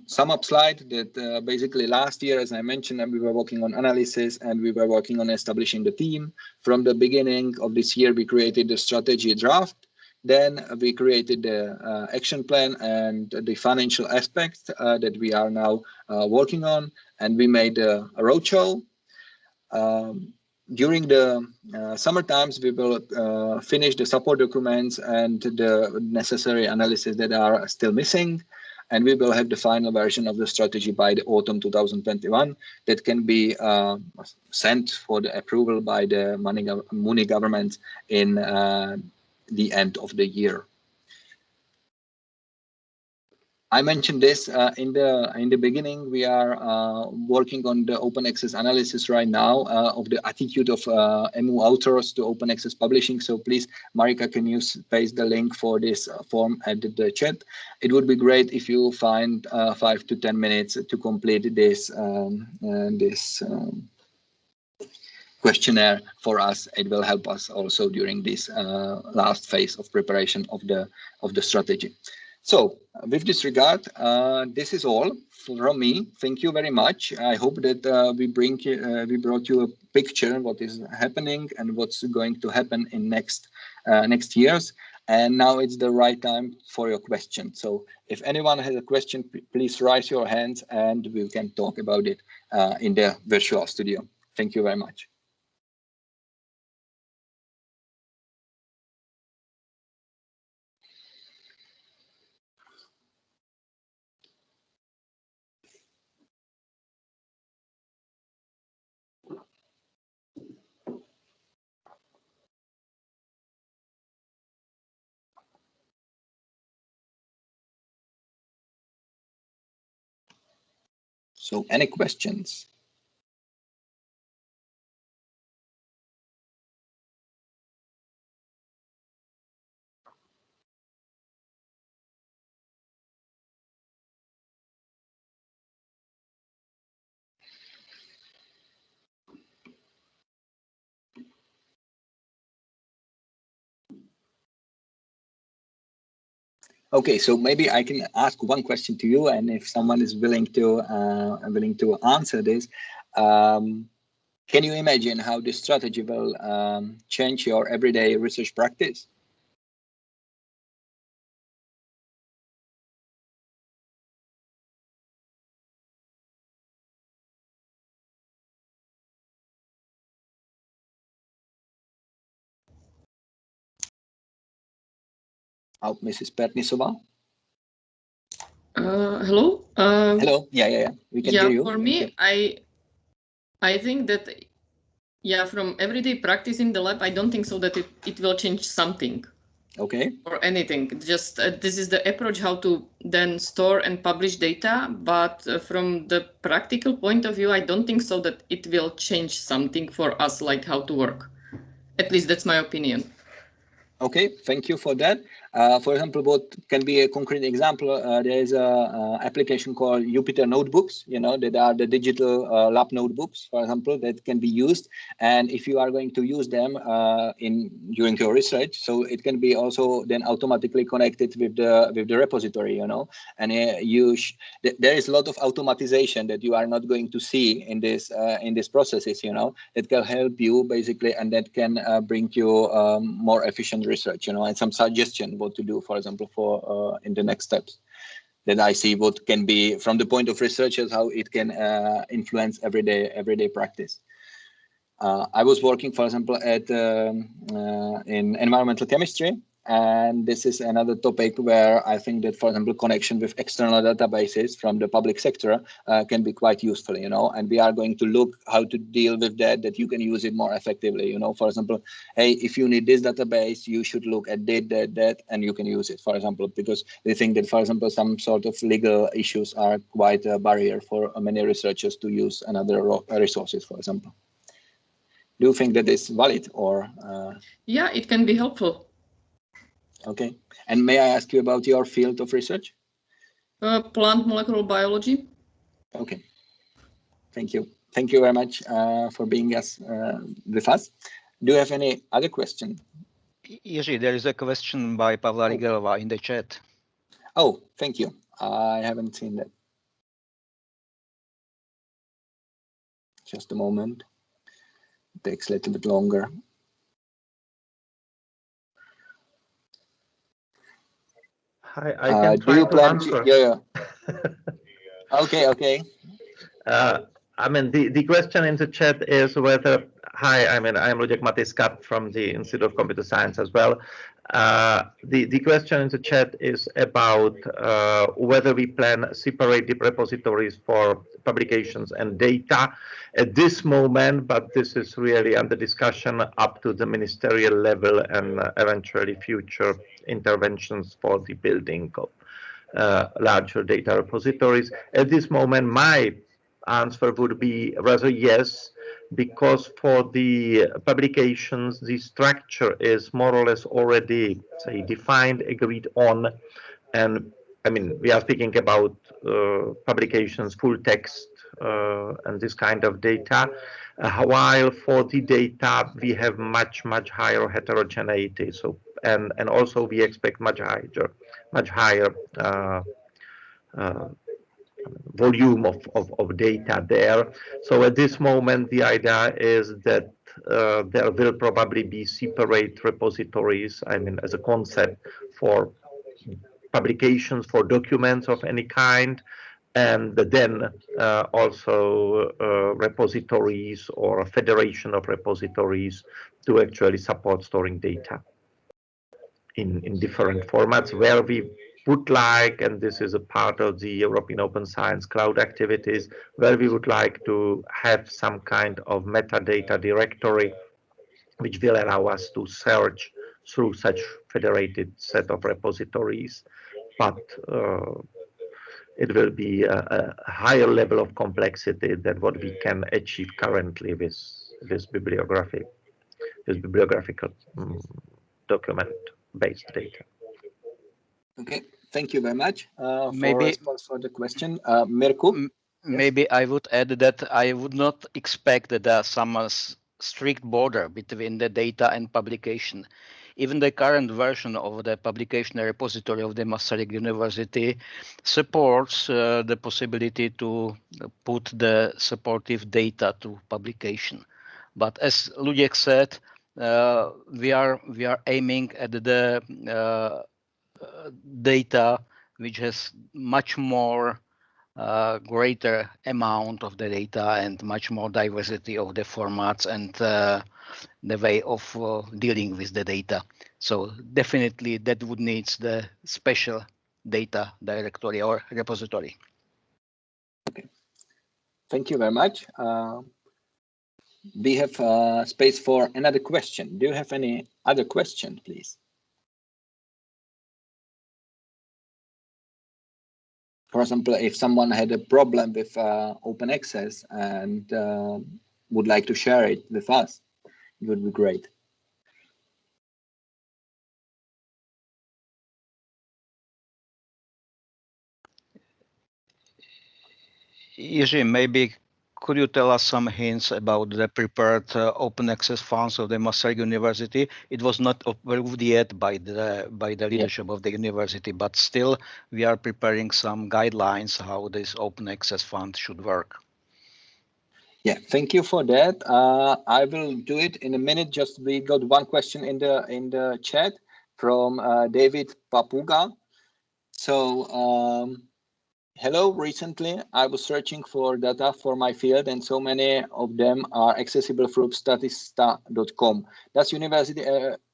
S1: sum up slide that basically last year, as I mentioned, we were working on analysis and we were working on establishing the team. From the beginning of this year, we created the strategy draft. Then we created the action plan and the financial aspects that we are now working on, and we made a roadshow. During the summer times, we will finish the support documents and the necessary analysis that are still missing, and we will have the final version of the strategy by the autumn 2021 that can be sent for the approval by the MUNI government in the end of the year. I mentioned this in the beginning. We are working on the open access analysis right now of the attitude of MU authors to open access publishing. So please, Marika, can you paste the link for this form at the chat? It would be great if you find 5 to 10 minutes to complete this questionnaire for us. It will help us also during this last phase of preparation of the strategy. So with this regard, this is all from me. Thank you very much. I hope that we brought you a picture of what is happening and what's going to happen in next years. And now it's the right time for your question. So if anyone has a question, please raise your hands and we can talk about it in the virtual studio. Thank you very much. So any questions? Okay, so maybe I can ask one question to you, and if someone is willing to answer this, can you imagine how this strategy will change your everyday research practice? Mrs. Pernisova?
S3: Hello.
S1: Hello. Yeah. We can hear you.
S3: For me, I think that from everyday practice in the lab, I don't think so that it will change something.
S1: Okay.
S3: Or anything. Just this is the approach how to then store and publish data. But from the practical point of view, I don't think so that it will change something for us, like how to work. At least that's my opinion.
S1: Okay, thank you for that. For example, what can be a concrete example? There is a application called Jupyter Notebooks. That are the digital lab notebooks, for example, that can be used. And if you are going to use them during your research, so it can be also then automatically connected with the repository. And there is a lot of automatization that you are not going to see in these processes. That can help you basically, and that can bring you more efficient research, and some suggestion what to do, for example, for in the next steps. That I see what can be from the point of researchers, how it can influence everyday practice. I was working, for example, in environmental chemistry, and this is another topic where I think that, for example, connection with external databases from the public sector can be quite useful, and we are going to look how to deal with that you can use it more effectively, for example, hey, if you need this database, you should look at that, and you can use it, for example, because they think that, for example, some sort of legal issues are quite a barrier for many researchers to use another resources, for example. Do you think that is valid or?
S3: Yeah, it can be helpful.
S1: Okay. And may I ask you about your field of research?
S3: Plant molecular biology.
S1: Okay. Thank you. Thank you very much for being with us. Do you have any other question?
S4: Jiří, there is a question by Pavla Rigelova in the chat.
S1: Oh, thank you. I haven't seen that. Just a moment. It takes a little bit longer.
S5: I can try to answer.
S1: Yeah. Okay.
S5: I mean, the question in the chat is whether, hi, I'm Luděk Matiskat from the Institute of Computer Science as well. The question in the chat is about whether we plan separate repositories for publications and data at this moment, but this is really under discussion up to the ministerial level and eventually future interventions for the building of larger data repositories. At this moment, my answer would be rather yes, because for the publications, the structure is more or less already, say, defined, agreed on. And I mean, we are speaking about publications, full text, and this kind of data. While for the data, we have much higher heterogeneity. So, and also we expect much higher volume of data there. So at this moment, the idea is that there will probably be separate repositories, I mean, as a concept for publications, for documents of any kind, and then also repositories or a federation of repositories to actually support storing data in different formats, where we would like, and this is a part of the European Open Science Cloud activities, where we would like to have some kind of metadata directory, which will allow us to search through such federated set of repositories. But it will be a higher level of complexity than what we can achieve currently with this bibliographical document-based data.
S1: Okay, thank you very much for response for the question. Mirko?
S4: Maybe yes? I would add that I would not expect that there are some strict border between the data and publication. Even the current version of the publication repository of the Masaryk University supports the possibility to put the supportive data to publication. But as Luděk said, we are aiming at the data which has much more greater amount of the data and much more diversity of the formats and the way of dealing with the data. So definitely that would need the special data directory or repository.
S1: Okay, thank you very much. We have space for another question. Do you have any other question, please? For example, if someone had a problem with open access and would like to share it with us, it would be great.
S4: Jiří, maybe could you tell us some hints about the prepared open access funds of the Masaryk University? It was not approved yet by the leadership of the university, but still we are preparing some guidelines how this open access fund should work.
S1: Yeah, thank you for that. I will do it in a minute. Just we got one question in the chat from David Papuga. So hello, recently I was searching for data for my field and so many of them are accessible through statista.com. Does university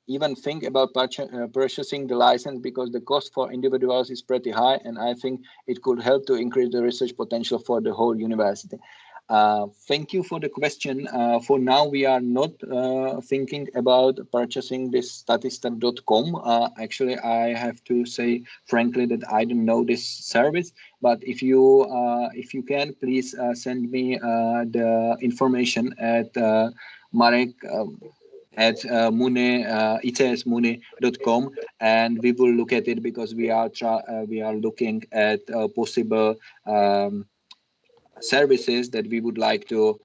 S1: even think about purchasing the license, because the cost for individuals is pretty high and I think it could help to increase the research potential for the whole university. Thank you for the question. For now, we are not thinking about purchasing this statista.com. Actually, I have to say frankly that I don't know this service. But if you can, please send me the information at Marek at itsmuni.com, and we will look at it, because we are looking at possible services that we would like to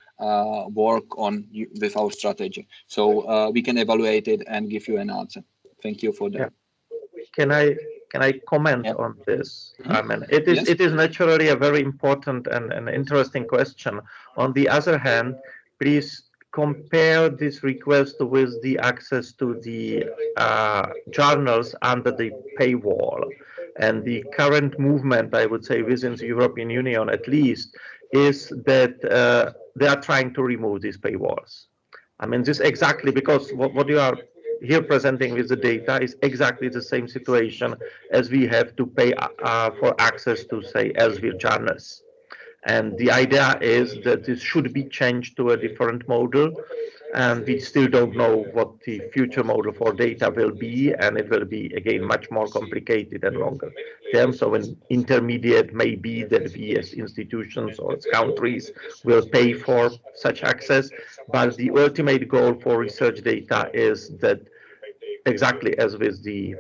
S1: work on with our strategy. So we can evaluate it and give you an answer. Thank you for that.
S5: Yeah. Can I comment on this?
S1: Mm-hmm.
S5: I mean, it is naturally a very important and interesting question. On the other hand, please compare this request with the access to the journals under the paywall. And the current movement, I would say, within the European Union at least, is that they are trying to remove these paywalls. I mean, this exactly because what you are here presenting with the data is exactly the same situation as we have to pay for access to, say, Elsevier journals. And the idea is that this should be changed to a different model, and we still don't know what the future model for data will be, and it will be again much more complicated and longer term. So an intermediate may be that we as institutions or as countries will pay for such access, but the ultimate goal for research data is that exactly as with the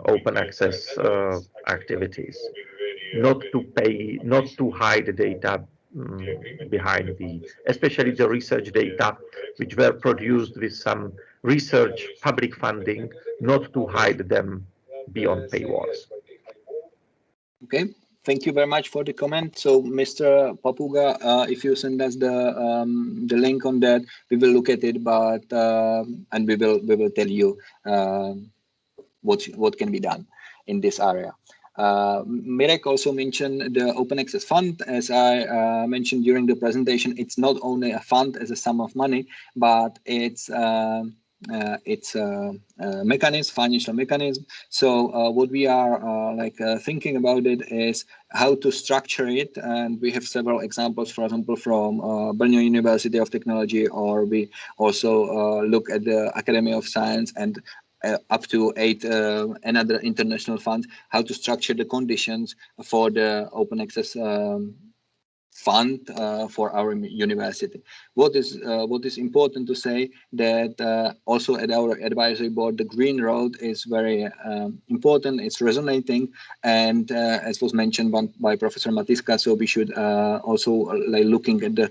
S5: open access activities, not to pay, not to hide the data behind especially the research data which were produced with some research public funding, not to hide them beyond paywalls.
S1: Okay, thank you very much for the comment. So, Mr. Papuga, if you send us the link on that, we will look at it, but and we will tell you what can be done in this area. Mirek also mentioned the Open Access Fund. As I mentioned during the presentation, it's not only a fund as a sum of money, but it's a mechanism, financial mechanism. So what we are thinking about it is how to structure it, and we have several examples, for example, from Brno University of Technology, or we also look at the Academy of Science and up to 8 another international fund, how to structure the conditions for the open access fund for our university. What is important to say that also at our advisory board, the green road is very important. It's resonating, and as was mentioned by Professor Matiska, so we should also looking at the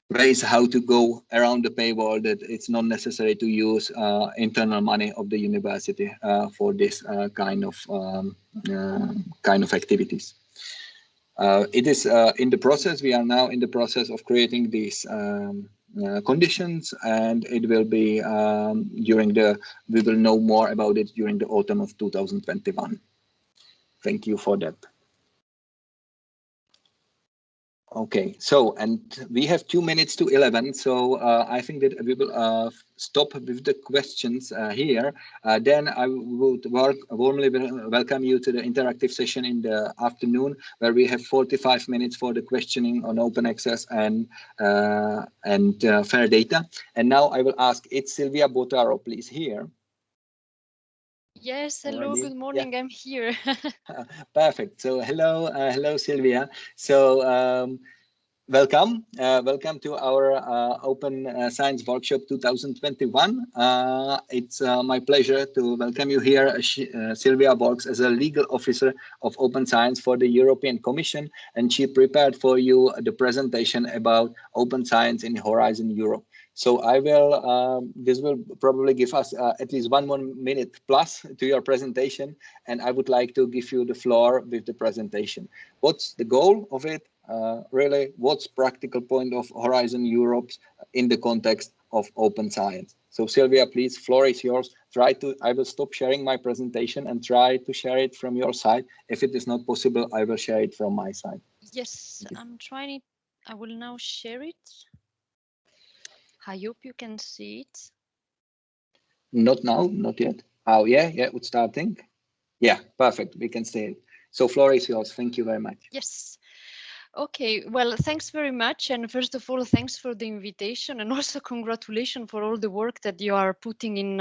S1: ways how to go around the paywall, that it's not necessary to use internal money of the university for this kind of activities. It is in the process. We are now in the process of creating these conditions, and it will be we will know more about it during the autumn of 2021. Thank you for that. Okay, so and we have 2 minutes to 11, so I think that we will stop with the questions here. Then I would warmly welcome you to the interactive session in the afternoon, where we have 45 minutes for the questioning on open access and fair data. And now I will ask, it's Silvia Botaro, please, here.
S6: Yes, hello,
S1: Already?
S6: good morning, yeah. I'm here.
S1: Perfect. So hello, Silvia. So welcome to our Open Science Workshop 2021. It's my pleasure to welcome you here. Silvia works as a legal officer of Open Science for the European Commission, and she prepared for you the presentation about open science in Horizon Europe. So I will, this will probably give us at least 1 more minute plus to your presentation, and I would like to give you the floor with the presentation. What's the goal of it? Really, what's practical point of Horizon Europe in the context of open science? So Silvia, please, floor is yours. I will stop sharing my presentation and try to share it from your side. If it is not possible, I will share it from my side.
S6: Yes, I'm trying it. I will now share it. I hope you can see it.
S1: Not now, not yet. Oh, yeah, it's starting. Yeah, perfect. We can see it. So floor is yours. Thank you very much.
S6: Yes. Okay, well, thanks very much. And first of all, thanks for the invitation, and also congratulations for all the work that you are putting in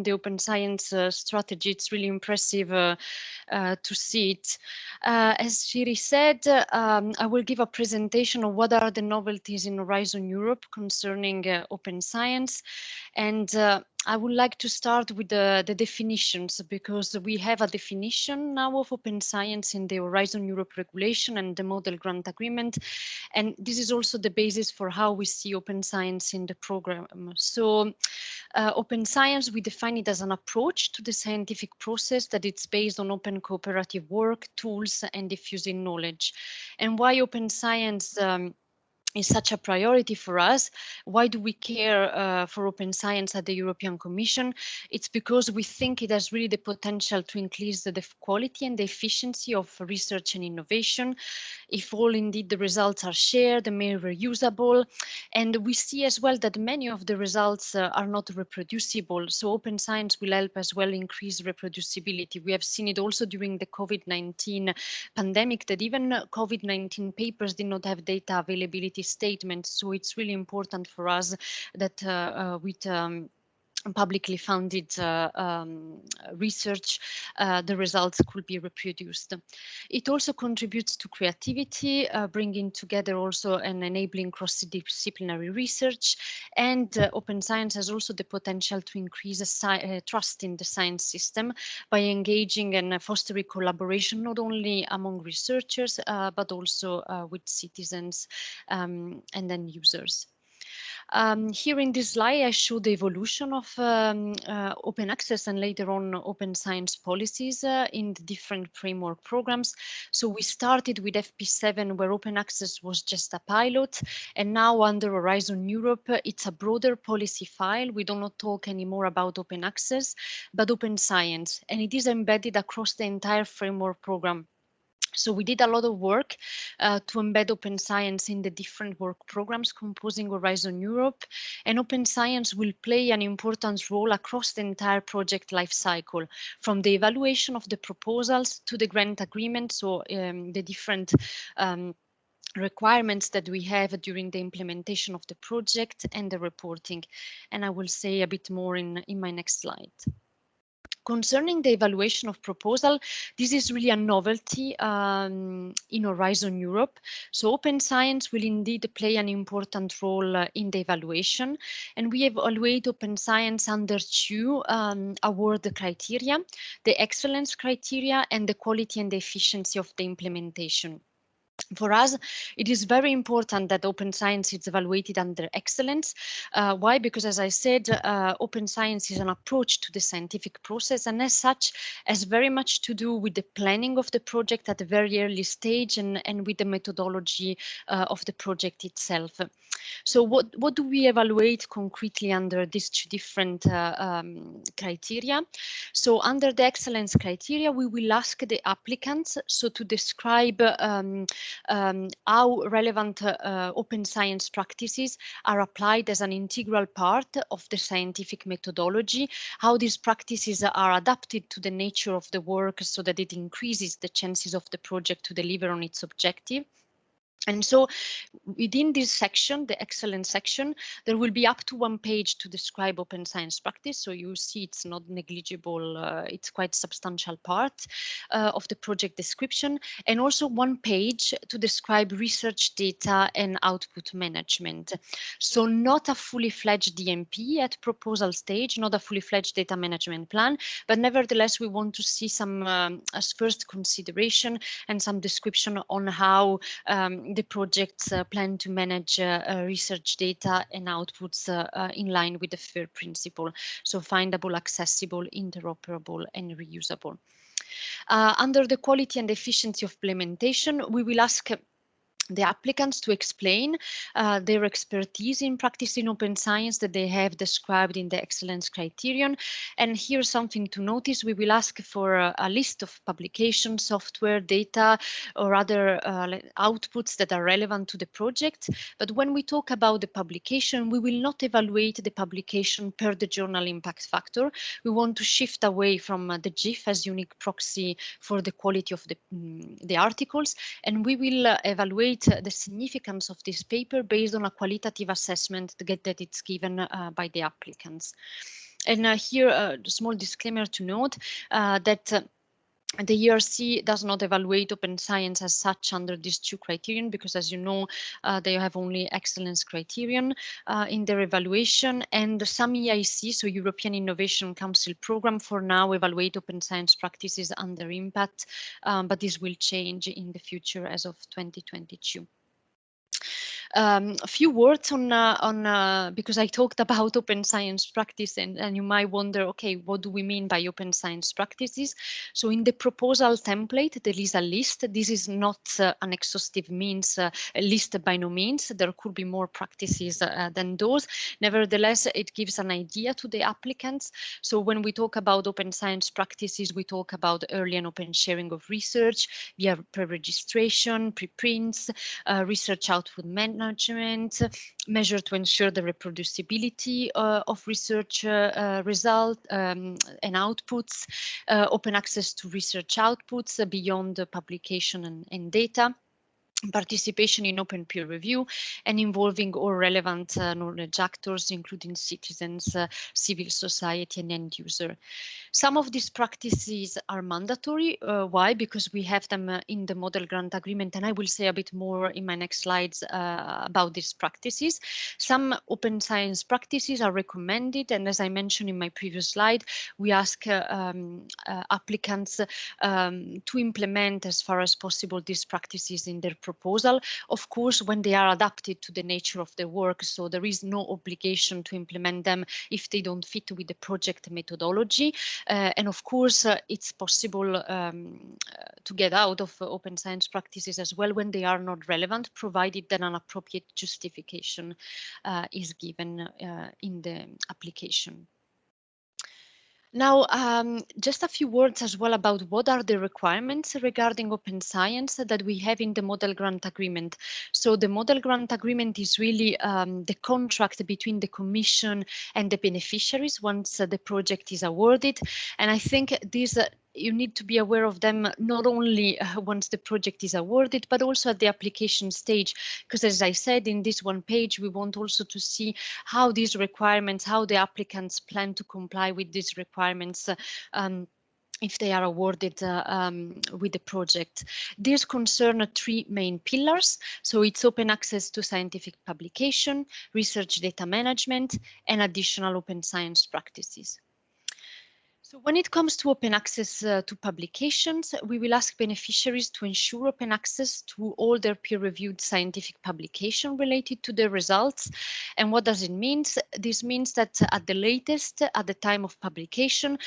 S6: the open science strategy. It's really impressive to see it. As Shiri said, I will give a presentation of what are the novelties in Horizon Europe concerning open science. And I would like to start with the definitions, because we have a definition now of open science in the Horizon Europe regulation and the model grant agreement. And this is also the basis for how we see open science in the program. So open science, we define it as an approach to the scientific process that it's based on open cooperative work, tools, and diffusing knowledge. And why open science is such a priority for us? Why do we care for open science at the European Commission? It's because we think it has really the potential to increase the quality and the efficiency of research and innovation, if all indeed the results are shared and made reusable. And we see as well that many of the results are not reproducible. So open science will help as well increase reproducibility. We have seen it also during the COVID-19 pandemic, that even COVID-19 papers did not have data availability statements. So it's really important for us that with publicly funded research, the results could be reproduced. It also contributes to creativity, bringing together also and enabling cross-disciplinary research. And open science has also the potential to increase trust in the science system by engaging and fostering collaboration, not only among researchers, but also with citizens and then users. Here in this slide, I show the evolution of open access and later on open science policies in the different framework programs. So we started with FP7, where open access was just a pilot, and now under Horizon Europe, it's a broader policy file. We do not talk anymore about open access, but open science, and it is embedded across the entire framework program. So we did a lot of work to embed open science in the different work programs composing Horizon Europe, and open science will play an important role across the entire project lifecycle, from the evaluation of the proposals to the grant agreement, so the different requirements that we have during the implementation of the project and the reporting. And I will say a bit more in my next slide. Concerning the evaluation of proposal, this is really a novelty in Horizon Europe. So open science will indeed play an important role in the evaluation, and we evaluate open science under 2 award criteria: the excellence criteria and the quality and the efficiency of the implementation. For us, it is very important that open science is evaluated under excellence. Why? Because, as I said, open science is an approach to the scientific process, and as such has very much to do with the planning of the project at a very early stage and with the methodology of the project itself. So what do we evaluate concretely under these two different criteria? So under the excellence criteria, we will ask the applicants to describe how relevant open science practices are applied as an integral part of the scientific methodology, how these practices are adapted to the nature of the work so that it increases the chances of the project to deliver on its objective. And so within this section, the excellence section, there will be up to 1 page to describe open science practice. So you see it's not negligible, it's quite substantial part of the project description, and also 1 page to describe research data and output management. So not a fully fledged DMP at proposal stage, not a fully fledged data management plan, but nevertheless, we want to see some as first consideration and some description on how the projects plan to manage research data and outputs in line with the FAIR principle. So findable, accessible, interoperable, and reusable. Under the quality and efficiency of implementation, we will ask the applicants to explain their expertise in practicing open science that they have described in the excellence criterion. And here's something to notice. We will ask for a list of publications, software, data, or other outputs that are relevant to the project. But when we talk about the publication, we will not evaluate the publication per the journal impact factor. We want to shift away from the GIF as unique proxy for the quality of the articles, and we will evaluate the significance of this paper based on a qualitative assessment that it's given by the applicants. And here a small disclaimer to note that the ERC does not evaluate open science as such under these two criterion, because as you know, they have only excellence criterion in their evaluation, and some EIC, so European Innovation Council program, for now evaluate open science practices under impact, but this will change in the future as of 2022. A few words on because I talked about open science practice, and you might wonder, okay, what do we mean by open science practices? So in the proposal template, there is a list. This is not an exhaustive means, a list by no means. There could be more practices than those. Nevertheless, it gives an idea to the applicants. So when we talk about open science practices, we talk about early and open sharing of research via pre-registration, preprints, research output management, measure to ensure the reproducibility of research result and outputs, open access to research outputs beyond the publication and data, participation in open peer review, and involving all relevant knowledge actors, including citizens, civil society, and end user. Some of these practices are mandatory. Why? Because we have them in the model grant agreement, and I will say a bit more in my next slides about these practices. Some open science practices are recommended, and as I mentioned in my previous slide, we ask applicants to implement as far as possible these practices in their proposal, of course, when they are adapted to the nature of the work. So there is no obligation to implement them if they don't fit with the project methodology. And of course, it's possible to get out of open science practices as well when they are not relevant, provided that an appropriate justification is given in the application. Now, just a few words as well about what are the requirements regarding open science that we have in the model grant agreement. So the model grant agreement is really the contract between the Commission and the beneficiaries once the project is awarded. And I think these you need to be aware of them not only once the project is awarded, but also at the application stage. Because as I said, in this one page, we want also to see how these requirements, how the applicants plan to comply with these requirements if they are awarded with the project. These concern three main pillars. So it's open access to scientific publication, research data management, and additional open science practices. So when it comes to open access to publications, we will ask beneficiaries to ensure open access to all their peer-reviewed scientific publication related to their results. And what does it mean? This means that at the latest, at the time of publication,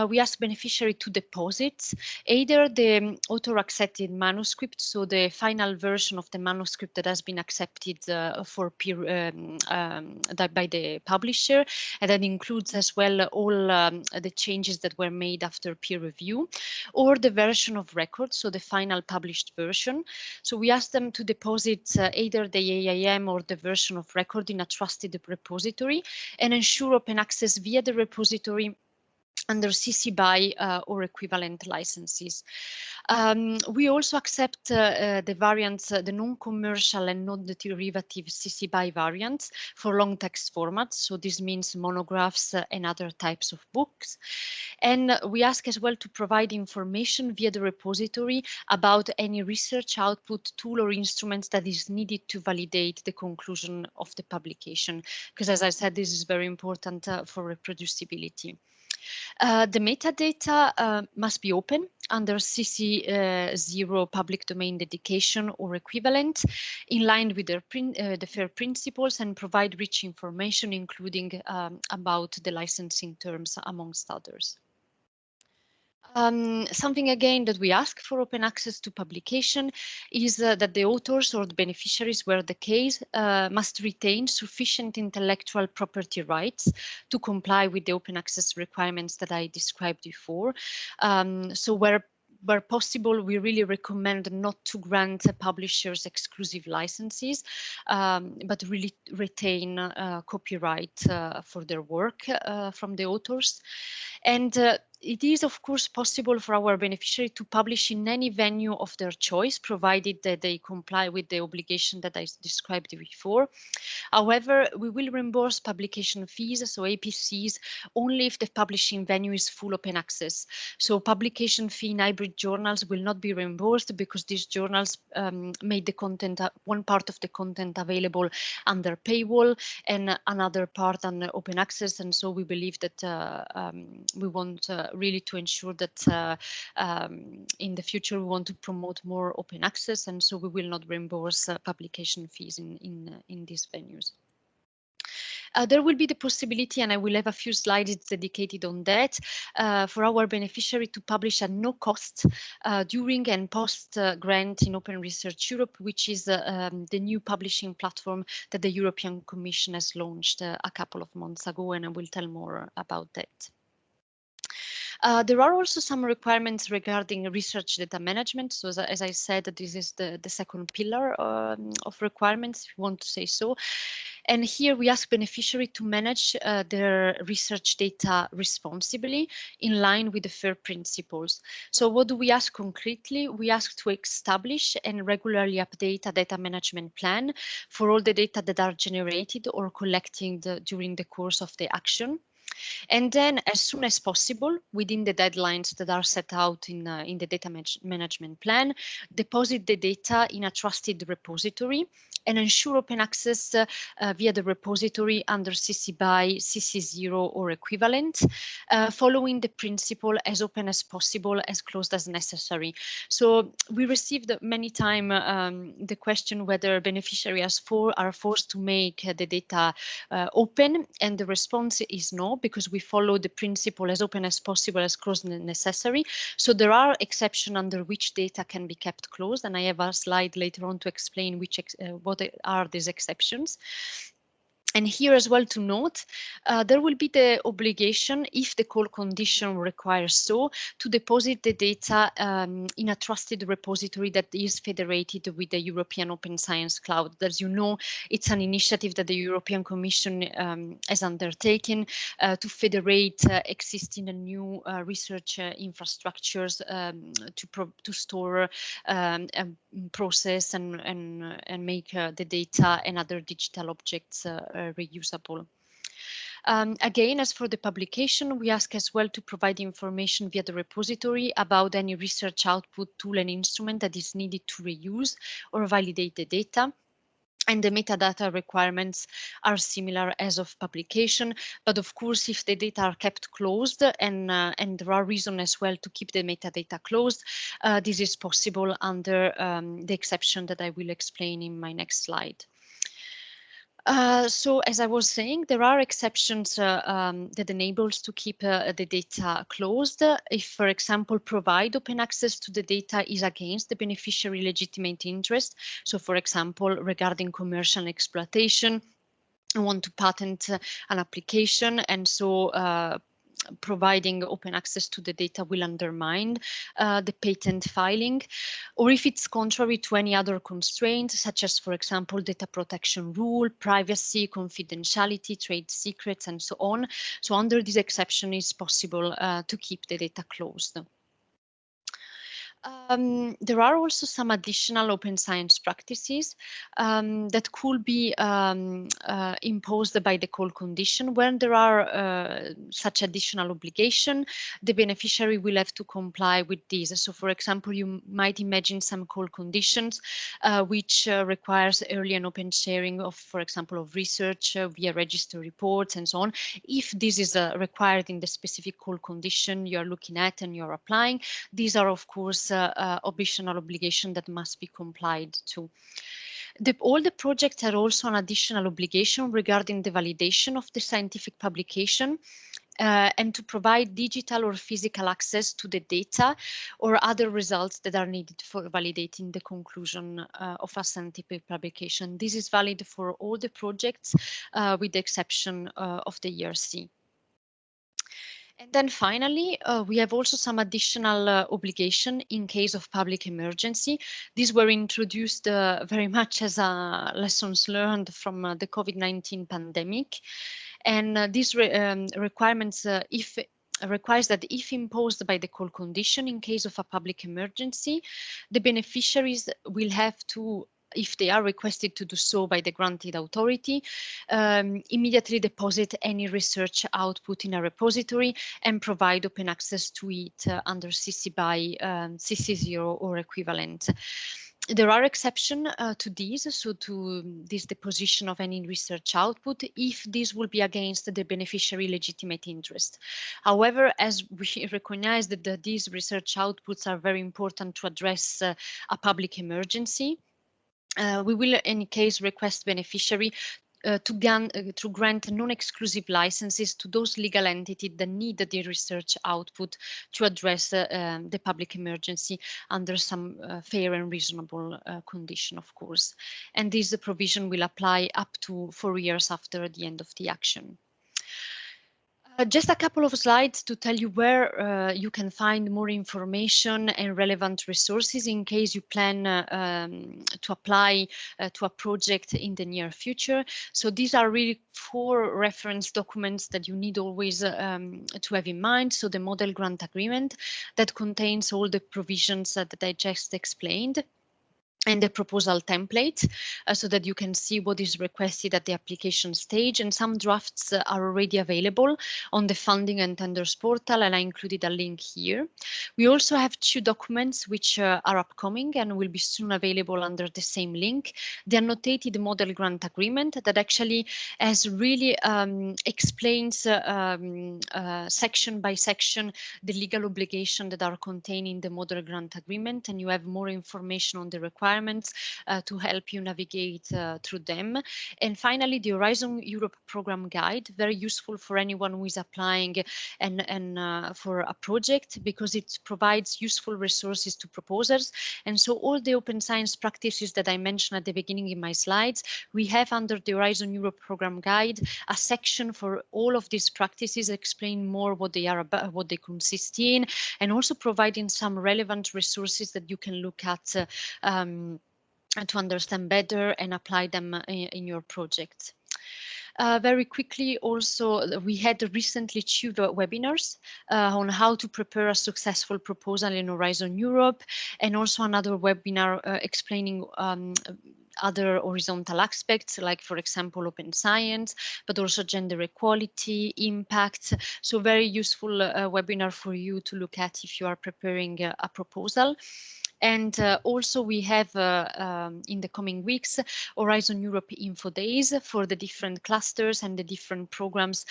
S6: we ask beneficiary to deposit either the author-accepted manuscript, so the final version of the manuscript that has been accepted for peer by the publisher, and that includes as well all the changes that were made after peer review, or the version of record, so the final published version. So we ask them to deposit either the AIM or the version of record in a trusted repository and ensure open access via the repository under CC BY or equivalent licenses. We also accept the variants, the non-commercial and non-derivative CC BY variants for long text formats. So this means monographs and other types of books. And we ask as well to provide information via the repository about any research output, tool or instruments that is needed to validate the conclusion of the publication. Because as I said, this is very important for reproducibility. The metadata must be open under CC0 public domain dedication or equivalent, in line with the FAIR principles, and provide rich information, including about the licensing terms, amongst others. Something again that we ask for open access to publication is that the authors or the beneficiaries, where the case, must retain sufficient intellectual property rights to comply with the open access requirements that I described before. So where possible, we really recommend not to grant publishers exclusive licenses, but really retain copyright for their work from the authors. And it is, of course, possible for our beneficiary to publish in any venue of their choice, provided that they comply with the obligation that I described before. However, we will reimburse publication fees, so APCs, only if the publishing venue is full open access. So publication fee in hybrid journals will not be reimbursed because these journals made the content, one part of the content available under paywall and another part under open access. And so we believe that we want really to ensure that in the future we want to promote more open access, and so we will not reimburse publication fees in these venues. There will be the possibility, and I will have a few slides dedicated on that, for our beneficiary to publish at no cost during and post grant in Open Research Europe, which is the new publishing platform that the European Commission has launched a couple of months ago, and I will tell more about that. There are also some requirements regarding research data management. So as I said, this is the second pillar of requirements, if you want to say so. And here we ask beneficiary to manage their research data responsibly in line with the FAIR principles. So what do we ask concretely? We ask to establish and regularly update a data management plan for all the data that are generated or collected during the course of the action. And then as soon as possible, within the deadlines that are set out in the data management plan, deposit the data in a trusted repository and ensure open access via the repository under CC BY, CC0 or equivalent, following the principle as open as possible, as closed as necessary. So we received many times the question whether beneficiaries are forced to make the data open, and the response is no, because we follow the principle as open as possible, as closed as necessary. So there are exceptions under which data can be kept closed, and I have a slide later on to explain which what are these exceptions. And here as well to note, there will be the obligation, if the call condition requires so, to deposit the data in a trusted repository that is federated with the European Open Science Cloud. As you know, it's an initiative that the European Commission has undertaken to federate existing and new research infrastructures to store, process and make the data and other digital objects reusable. Again, as for the publication, we ask as well to provide information via the repository about any research output, tool and instrument that is needed to reuse or validate the data. And the metadata requirements are similar as of publication, but of course, if the data are kept closed and there are reasons as well to keep the metadata closed, this is possible under the exception that I will explain in my next slide. So as I was saying, there are exceptions that enables to keep the data closed. If, for example, provide open access to the data is against the beneficiary legitimate interest. So, for example, regarding commercial exploitation, I want to patent an application, and so providing open access to the data will undermine the patent filing, or if it's contrary to any other constraint, such as, for example, data protection rule, privacy, confidentiality, trade secrets, and so on. So under this exception, it's possible to keep the data closed. There are also some additional open science practices that could be imposed by the call condition. When there are such additional obligation, the beneficiary will have to comply with these. So, for example, you might imagine some call conditions which requires early and open sharing of, for example, of research via register reports and so on. If this is required in the specific call condition you are looking at and you're applying, these are, of course, additional obligation that must be complied to. All the projects are also an additional obligation regarding the validation of the scientific publication and to provide digital or physical access to the data or other results that are needed for validating the conclusion of a scientific publication. This is valid for all the projects with the exception of the ERC. And then finally, we have also some additional obligation in case of public emergency. These were introduced very much as lessons learned from the COVID-19 pandemic. And these requirements, requires that if imposed by the call condition in case of a public emergency, the beneficiaries will have to, if they are requested to do so by the granted authority, immediately deposit any research output in a repository and provide open access to it under CC BY, CC0 or equivalent. There are exceptions to these, so to this deposition of any research output, if this will be against the beneficiary legitimate interest. However, as we recognize that these research outputs are very important to address a public emergency, we will, in any case, request beneficiary to grant non-exclusive licenses to those legal entities that need the research output to address the public emergency under some fair and reasonable condition, of course. And this provision will apply up to 4 years after the end of the action. Just a couple of slides to tell you where you can find more information and relevant resources in case you plan to apply to a project in the near future. So these are really 4 reference documents that you need always to have in mind. So the model grant agreement that contains all the provisions that I just explained, and the proposal template so that you can see what is requested at the application stage, and some drafts are already available on the funding and tenders portal, and I included a link here. We also have 2 documents which are upcoming and will be soon available under the same link. The annotated model grant agreement that actually has really explains section by section the legal obligation that are contained in the model grant agreement, and you have more information on the requirements to help you navigate through them. And finally, the Horizon Europe program guide, very useful for anyone who is applying and for a project, because it provides useful resources to proposers. And so all the open science practices that I mentioned at the beginning in my slides, we have under the Horizon Europe program guide a section for all of these practices, explain more what they are about, what they consist in, and also providing some relevant resources that you can look at to understand better and apply them in your project. Very quickly, also, we had recently 2 webinars on how to prepare a successful proposal in Horizon Europe, and also another webinar explaining other horizontal aspects, like, for example, open science, but also gender equality, impact. So very useful webinar for you to look at if you are preparing a proposal. And also we have in the coming weeks Horizon Europe Info Days for the different clusters and the different programs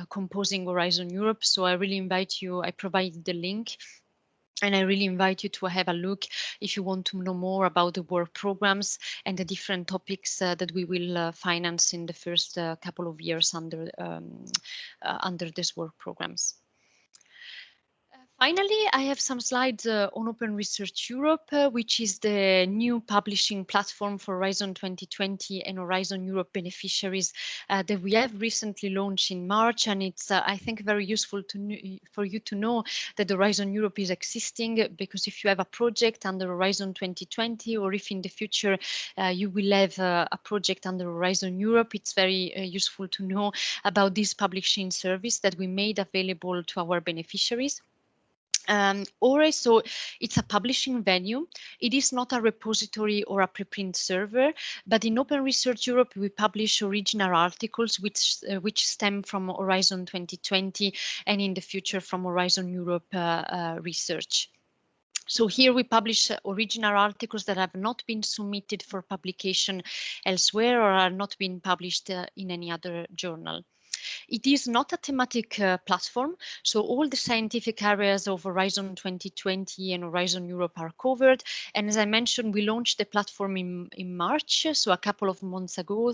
S6: composing Horizon Europe. So I really invite you, I provided the link. And I really invite you to have a look if you want to know more about the work programs and the different topics that we will finance in the first couple of years under these work programs. Finally, I have some slides on Open Research Europe, which is the new publishing platform for Horizon 2020 and Horizon Europe beneficiaries that we have recently launched in March. And it's, I think, very useful for you to know that Horizon Europe is existing, because if you have a project under Horizon 2020, or if in the future you will have a project under Horizon Europe, it's very useful to know about this publishing service that we made available to our beneficiaries. So it's a publishing venue. It is not a repository or a preprint server, but in Open Research Europe, we publish original articles which stem from Horizon 2020 and in the future from Horizon Europe research. So here we publish original articles that have not been submitted for publication elsewhere or are not been published in any other journal. It is not a thematic platform, so all the scientific areas of Horizon 2020 and Horizon Europe are covered. And as I mentioned, we launched the platform in March, so a couple of months ago,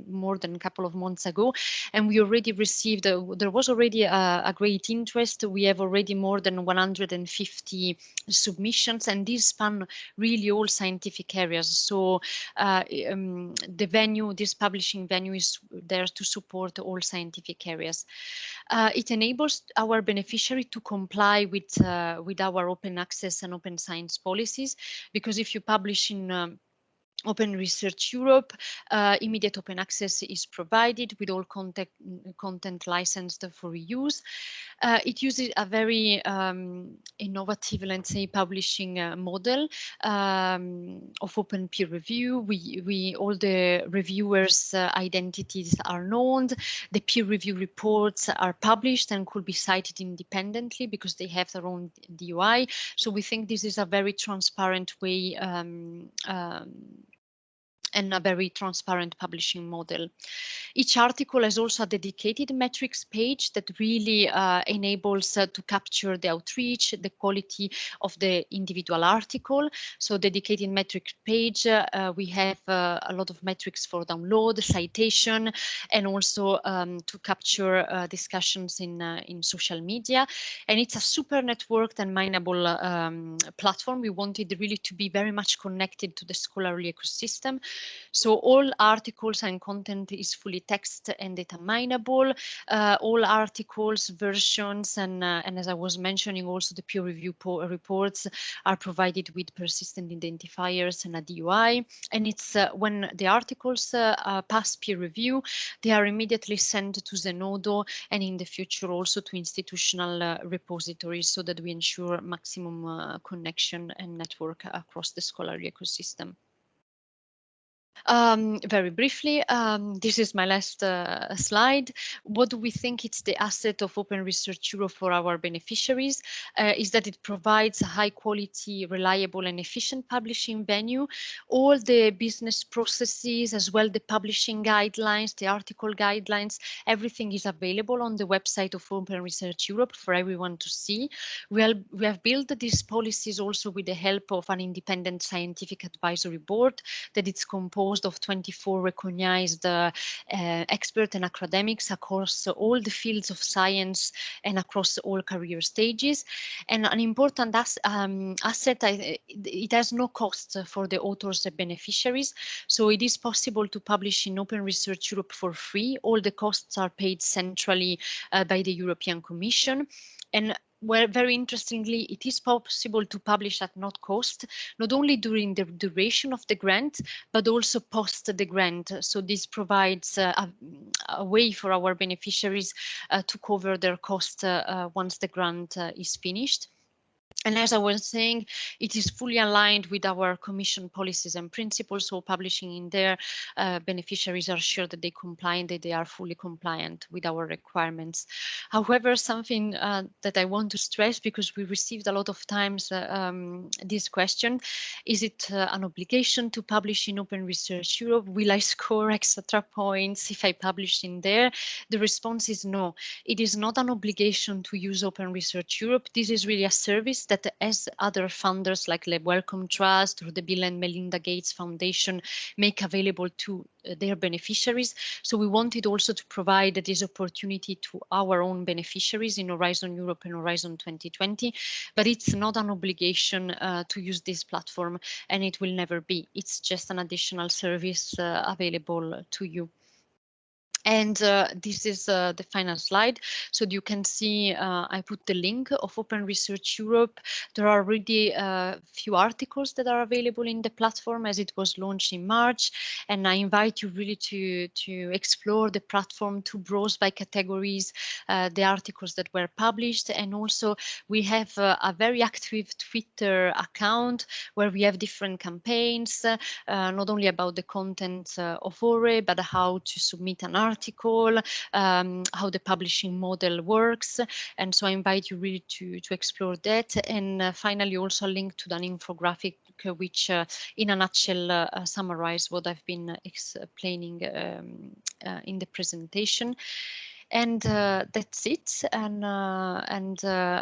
S6: more than a couple of months ago, and we already received, there was already a great interest. We have already more than 150 submissions, and these span really all scientific areas. So the venue, this publishing venue, is there to support all scientific areas. It enables our beneficiary to comply with our open access and open science policies, because if you publish in Open Research Europe, immediate open access is provided with all content licensed for reuse. It uses a very innovative, let's say, publishing model of open peer review. All the reviewers' identities are known. The peer review reports are published and could be cited independently because they have their own DOI. So we think this is a very transparent way and a very transparent publishing model. Each article has also a dedicated metrics page that really enables to capture the outreach, the quality of the individual article. So dedicated metrics page, we have a lot of metrics for download, citation, and also to capture discussions in social media. And it's a super networked and mineable platform. We wanted really to be very much connected to the scholarly ecosystem. So all articles and content is fully text and data mineable. All articles, versions, and as I was mentioning, also the peer review reports are provided with persistent identifiers and a DOI. And it's when the articles pass peer review, they are immediately sent to Zenodo and in the future also to institutional repositories, so that we ensure maximum connection and network across the scholarly ecosystem. Very briefly, this is my last slide. What do we think it's the asset of Open Research Europe for our beneficiaries is that it provides a high quality, reliable and efficient publishing venue. All the business processes, as well the publishing guidelines, the article guidelines, everything is available on the website of Open Research Europe for everyone to see. We have built these policies also with the help of an independent scientific advisory board that it's composed of 24 recognized experts and academics across all the fields of science and across all career stages. And an important asset, it has no cost for the authors and beneficiaries. So it is possible to publish in Open Research Europe for free. All the costs are paid centrally by the European Commission. And well, very interestingly, it is possible to publish at no cost, not only during the duration of the grant, but also post the grant. So this provides a way for our beneficiaries to cover their cost once the grant is finished. And as I was saying, it is fully aligned with our Commission policies and principles. So publishing in there, beneficiaries are sure that they comply and that they are fully compliant with our requirements. However, something that I want to stress, because we received a lot of times this question, is it an obligation to publish in Open Research Europe? Will I score extra points if I publish in there? The response is no. It is not an obligation to use Open Research Europe. This is really a service that, as other funders like the Wellcome Trust or the Bill and Melinda Gates Foundation, make available to their beneficiaries. So we wanted also to provide this opportunity to our own beneficiaries in Horizon Europe and Horizon 2020, but it's not an obligation to use this platform, and it will never be. It's just an additional service available to you. And this is the final slide. So you can see I put the link of Open Research Europe. There are already a few articles that are available in the platform as it was launched in March. And I invite you really to explore the platform, to browse by categories, the articles that were published. And also we have a very active Twitter account where we have different campaigns, not only about the content of ORE, but how to submit an article, how the publishing model works. And so I invite you really to explore that. And finally, also a link to an infographic which in a nutshell summarize what I've been explaining in the presentation. And that's it. And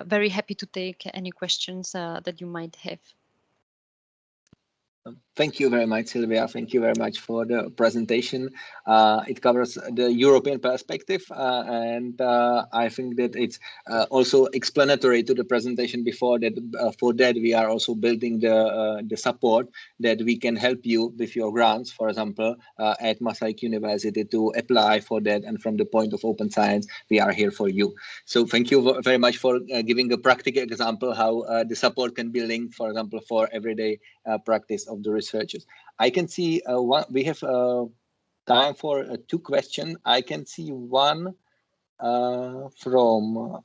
S6: very happy to take any questions that you might have.
S1: Thank you very much, Silvia. Thank you very much for the presentation. It covers the European perspective, and I think that it's also explanatory to the presentation before that. For that, we are also building the support that we can help you with your grants, for example, at Masaryk University to apply for that. And from the point of open science, we are here for you. So thank you very much for giving a practical example how the support can be linked, for example, for everyday practice of the researchers. I can see we have time for two questions. I can see one from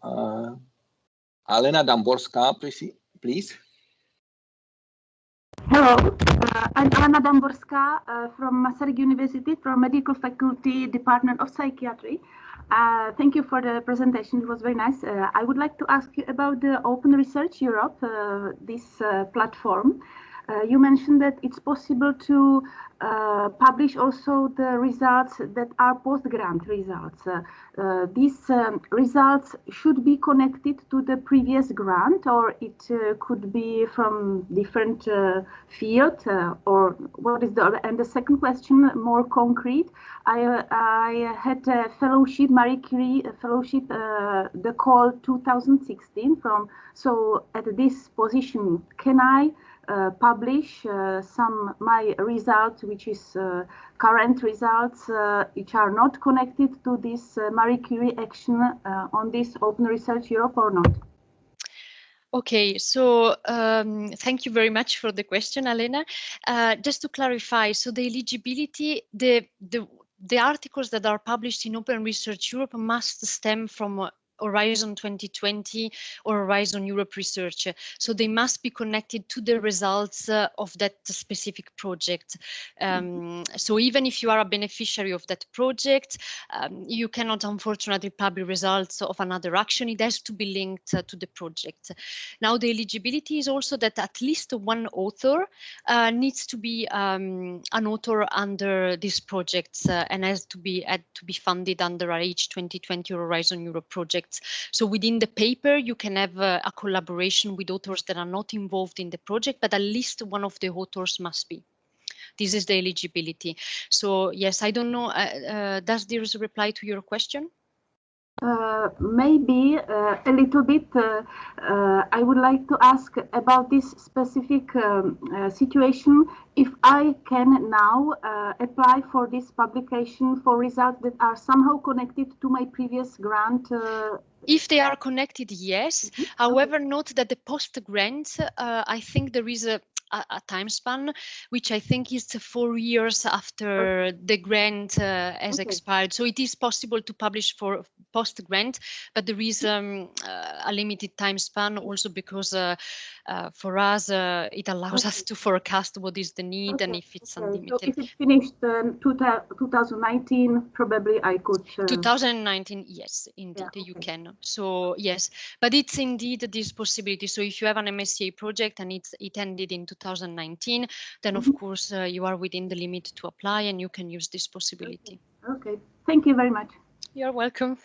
S1: Alena Damborska, please.
S7: Hello, I'm Alena Damborska from Masaryk University, from Medical Faculty, Department of Psychiatry. Thank you for the presentation. It was very nice. I would like to ask you about the Open Research Europe, this platform. You mentioned that it's possible to publish also the results that are post-grant results. These results should be connected to the previous grant, or it could be from different field, or what is the? And the second question, more concrete. I had a fellowship, Marie Curie fellowship, the call 2016 from. So at this position, can I publish my results, which is current results, which are not connected to this Marie Curie action on this Open Research Europe or not?
S6: Okay, so thank you very much for the question, Alena. Just to clarify, so the eligibility, the articles that are published in Open Research Europe must stem from Horizon 2020 or Horizon Europe research. So they must be connected to the results of that specific project. So even if you are a beneficiary of that project, you cannot unfortunately publish results of another action. It has to be linked to the project. Now the eligibility is also that at least one author needs to be an author under these projects and has to be funded under RH 2020 or Horizon Europe project. So within the paper, you can have a collaboration with authors that are not involved in the project, but at least one of the authors must be. This is the eligibility. So yes, I don't know, does this reply to your question?
S7: Maybe a little bit. I would like to ask about this specific situation. If I can now apply for this publication for results that are somehow connected to my previous grant.
S6: If they are connected, yes. However, note that the post-grant, I think there is a time span, which I think is 4 years after the grant has expired. So it is possible to publish for post-grant, but there is a limited time span also because for us it allows us to forecast what is the need and if it's unlimited.
S7: So if it finished 2019, probably I could...
S6: 2019, yes, indeed, you can. So yes, but it's indeed this possibility. So if you have an MSCA project and it ended in 2019, then of course you are within the limit to apply and you can use this possibility.
S7: Okay, thank you very much.
S6: You're welcome.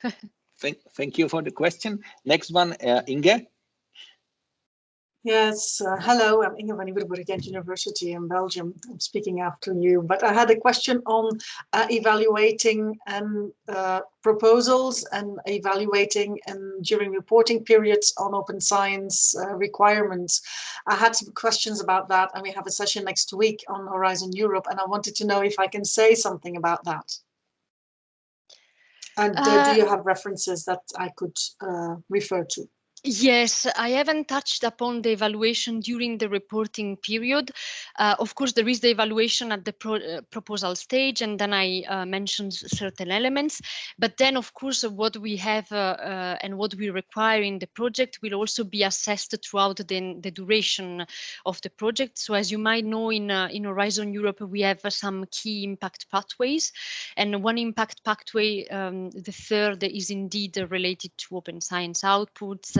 S1: Thank you for the question. Next one, Inge.
S8: Yes, hello, I'm Inge van Nieuwenburg, Ghent University in Belgium. I'm speaking after you, but I had a question on evaluating and proposals and evaluating and during reporting periods on open science requirements. I had some questions about that, and we have a session next week on Horizon Europe, and I wanted to know if I can say something about that. And do you have references that I could refer to?
S6: Yes, I haven't touched upon the evaluation during the reporting period. Of course, there is the evaluation at the proposal stage, and then I mentioned certain elements. But then, of course, what we have and what we require in the project will also be assessed throughout the duration of the project. So as you might know, in Horizon Europe, we have some key impact pathways. And one impact pathway, the third, is indeed related to open science outputs.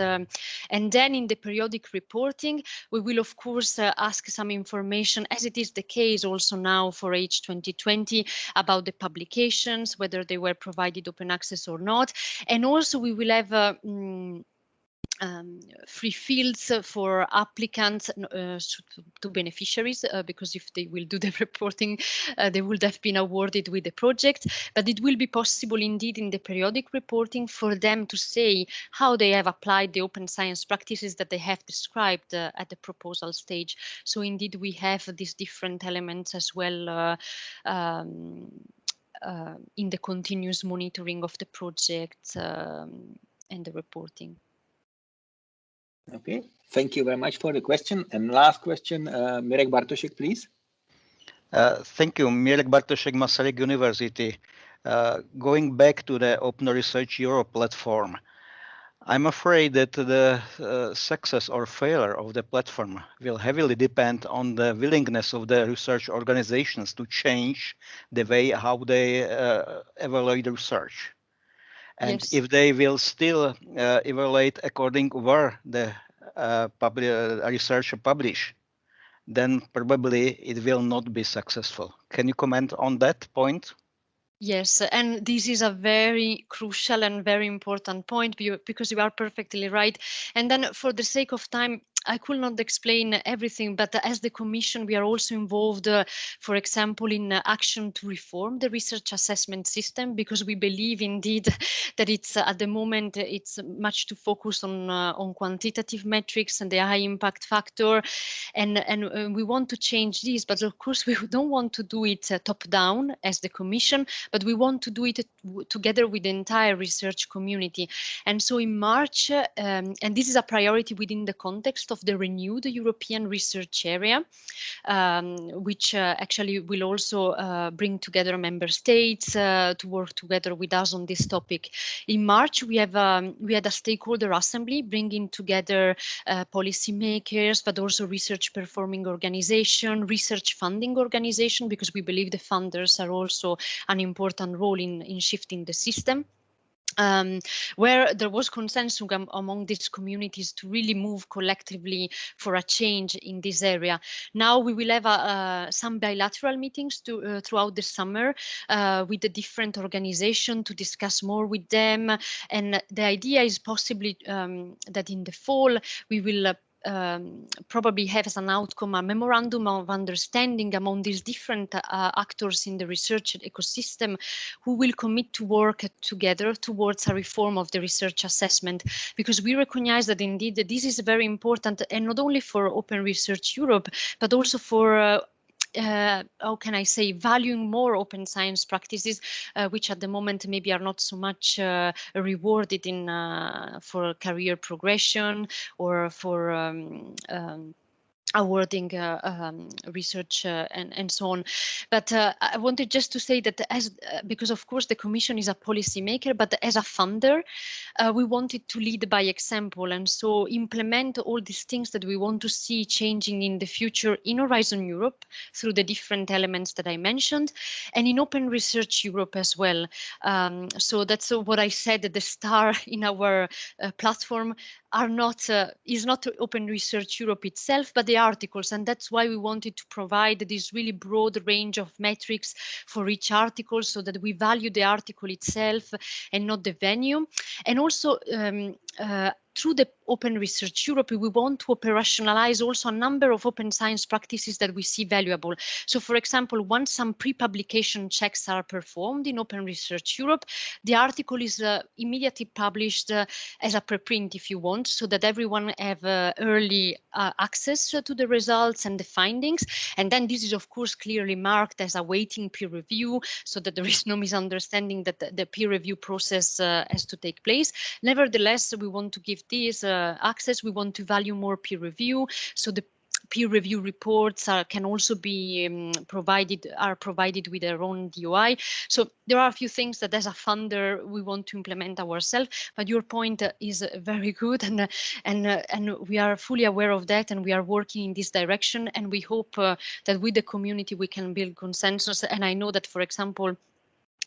S6: And then in the periodic reporting, we will, of course, ask some information, as it is the case also now for H2020, about the publications, whether they were provided open access or not. And also we will have free fields for applicants to beneficiaries, because if they will do the reporting, they would have been awarded with the project. But it will be possible indeed in the periodic reporting for them to say how they have applied the open science practices that they have described at the proposal stage. So indeed we have these different elements as well in the continuous monitoring of the project and the reporting.
S1: Okay, thank you very much for the question. And last question, Mirek Bartošek, please.
S4: Thank you, Mirek Bartošek, Masaryk University. Going back to the Open Research Europe platform, I'm afraid that the success or failure of the platform will heavily depend on the willingness of the research organizations to change the way how they evaluate research. And
S6: yes.
S4: If they will still evaluate according where the research publish, then probably it will not be successful. Can you comment on that point?
S6: Yes, and this is a very crucial and very important point because you are perfectly right. And then for the sake of time, I could not explain everything, but as the Commission, we are also involved, for example, in action to reform the research assessment system, because we believe indeed that it's at the moment it's much too focused on quantitative metrics and the high impact factor, and we want to change this. But of course, we don't want to do it top down as the Commission, but we want to do it together with the entire research community. And so in March, and this is a priority within the context of the renewed European research area, which actually will also bring together member states to work together with us on this topic. In March, we had a stakeholder assembly bringing together policymakers, but also research performing organization, research funding organization, because we believe the funders are also an important role in shifting the system. Where there was consensus among these communities to really move collectively for a change in this area. Now we will have some bilateral meetings throughout the summer with the different organizations to discuss more with them. And the idea is possibly that in the fall we will probably have as an outcome a memorandum of understanding among these different actors in the research ecosystem who will commit to work together towards a reform of the research assessment, because we recognize that indeed this is very important, and not only for Open Research Europe, but also for how can I say, valuing more open science practices, which at the moment maybe are not so much rewarded in for career progression or for awarding research and so on. But I wanted just to say that because of course the Commission is a policymaker, but as a funder, we wanted to lead by example, and so implement all these things that we want to see changing in the future in Horizon Europe through the different elements that I mentioned, and in Open Research Europe as well. So that's what I said, that the star in our platform is not Open Research Europe itself, but the articles, and that's why we wanted to provide this really broad range of metrics for each article, so that we value the article itself and not the venue. And also through the Open Research Europe, we want to operationalize also a number of open science practices that we see valuable. So, for example, once some pre-publication checks are performed in Open Research Europe, the article is immediately published as a preprint, if you want, so that everyone have early access to the results and the findings. And then this is, of course, clearly marked as awaiting peer review, so that there is no misunderstanding that the peer review process has to take place. Nevertheless, we want to give this access. We want to value more peer review, so the peer review reports can also be provided with their own DOI. So there are a few things that as a funder we want to implement ourselves, but your point is very good, and we are fully aware of that, and we are working in this direction, and we hope that with the community we can build consensus. And I know that, for example,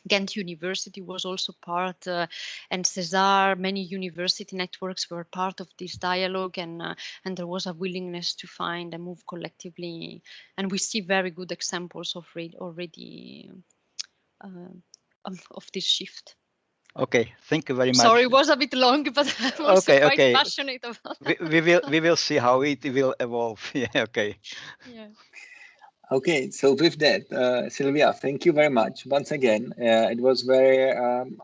S6: Ghent University was also part, and Cesar, many university networks were part of this dialogue, and there was a willingness to find and move collectively, and we see very good examples of already of this shift.
S4: Okay, thank you very much.
S6: Sorry, it was a bit long, but I'm also quite passionate about that.
S4: We will see how it will evolve. Yeah, okay.
S6: Yeah.
S1: Okay, so with that, Sylvia, thank you very much once again. It was very,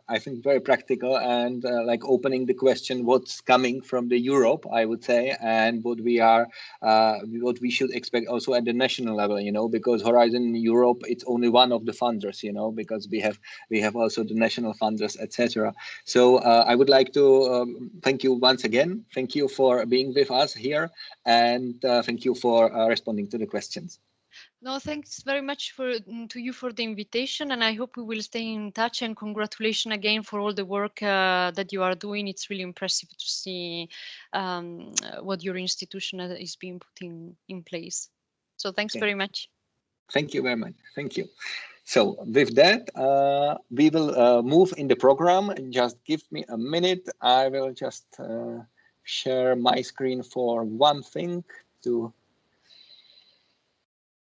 S1: I think, very practical, and like opening the question, what's coming from the Europe, I would say, and what we should expect also at the national level, you know, because Horizon Europe, it's only one of the funders, you know, because we have also the national funders, etc. So I would like to thank you once again. Thank you for being with us here, and thank you for responding to the questions.
S6: No, thanks very much to you for the invitation, and I hope we will stay in touch, and congratulations again for all the work that you are doing. It's really impressive to see what your institution is being put in place. So thanks very much.
S1: Thank you very much. Thank you. So with that, we will move in the program. Just give me a minute. I will just share my screen for one thing to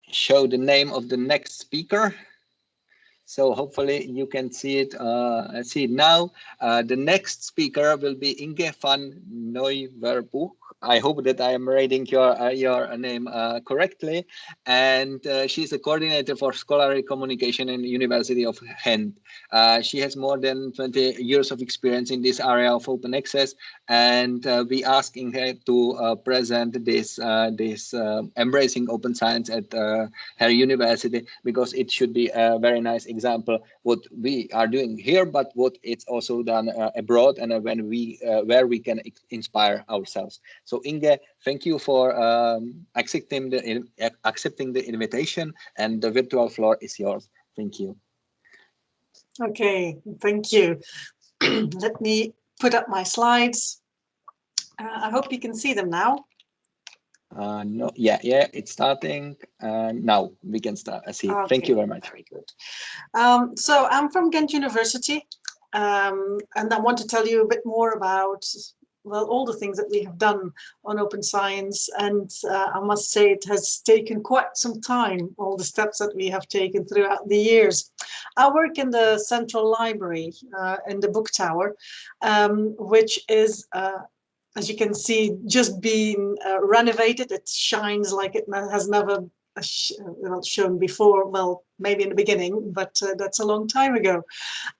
S1: show the name of the next speaker. So hopefully you can see it now. The next speaker will be Inge van Neuwerbuch. I hope that I am reading your name correctly. And she's a coordinator for scholarly communication in the University of Ghent. She has more than 20 years of experience in this area of open access. And we asking her to present this embracing open science at her university, because it should be a very nice example what we are doing here, but what it's also done abroad, and when where we can inspire ourselves. So Inge, thank you for accepting the invitation, and the virtual floor is yours. Thank you.
S8: Okay, thank you. Let me put up my slides. I hope you can see them now.
S1: No, yeah, it's starting. Now we can start. I see. Okay, thank you very much.
S8: Very good. So I'm from Ghent University, and I want to tell you a bit more about, well, all the things that we have done on open science. And I must say it has taken quite some time, all the steps that we have taken throughout the years. I work in the Central Library in the Book Tower, which is as you can see, just being renovated. It shines like it has never shown before. Well, maybe in the beginning, but that's a long time ago.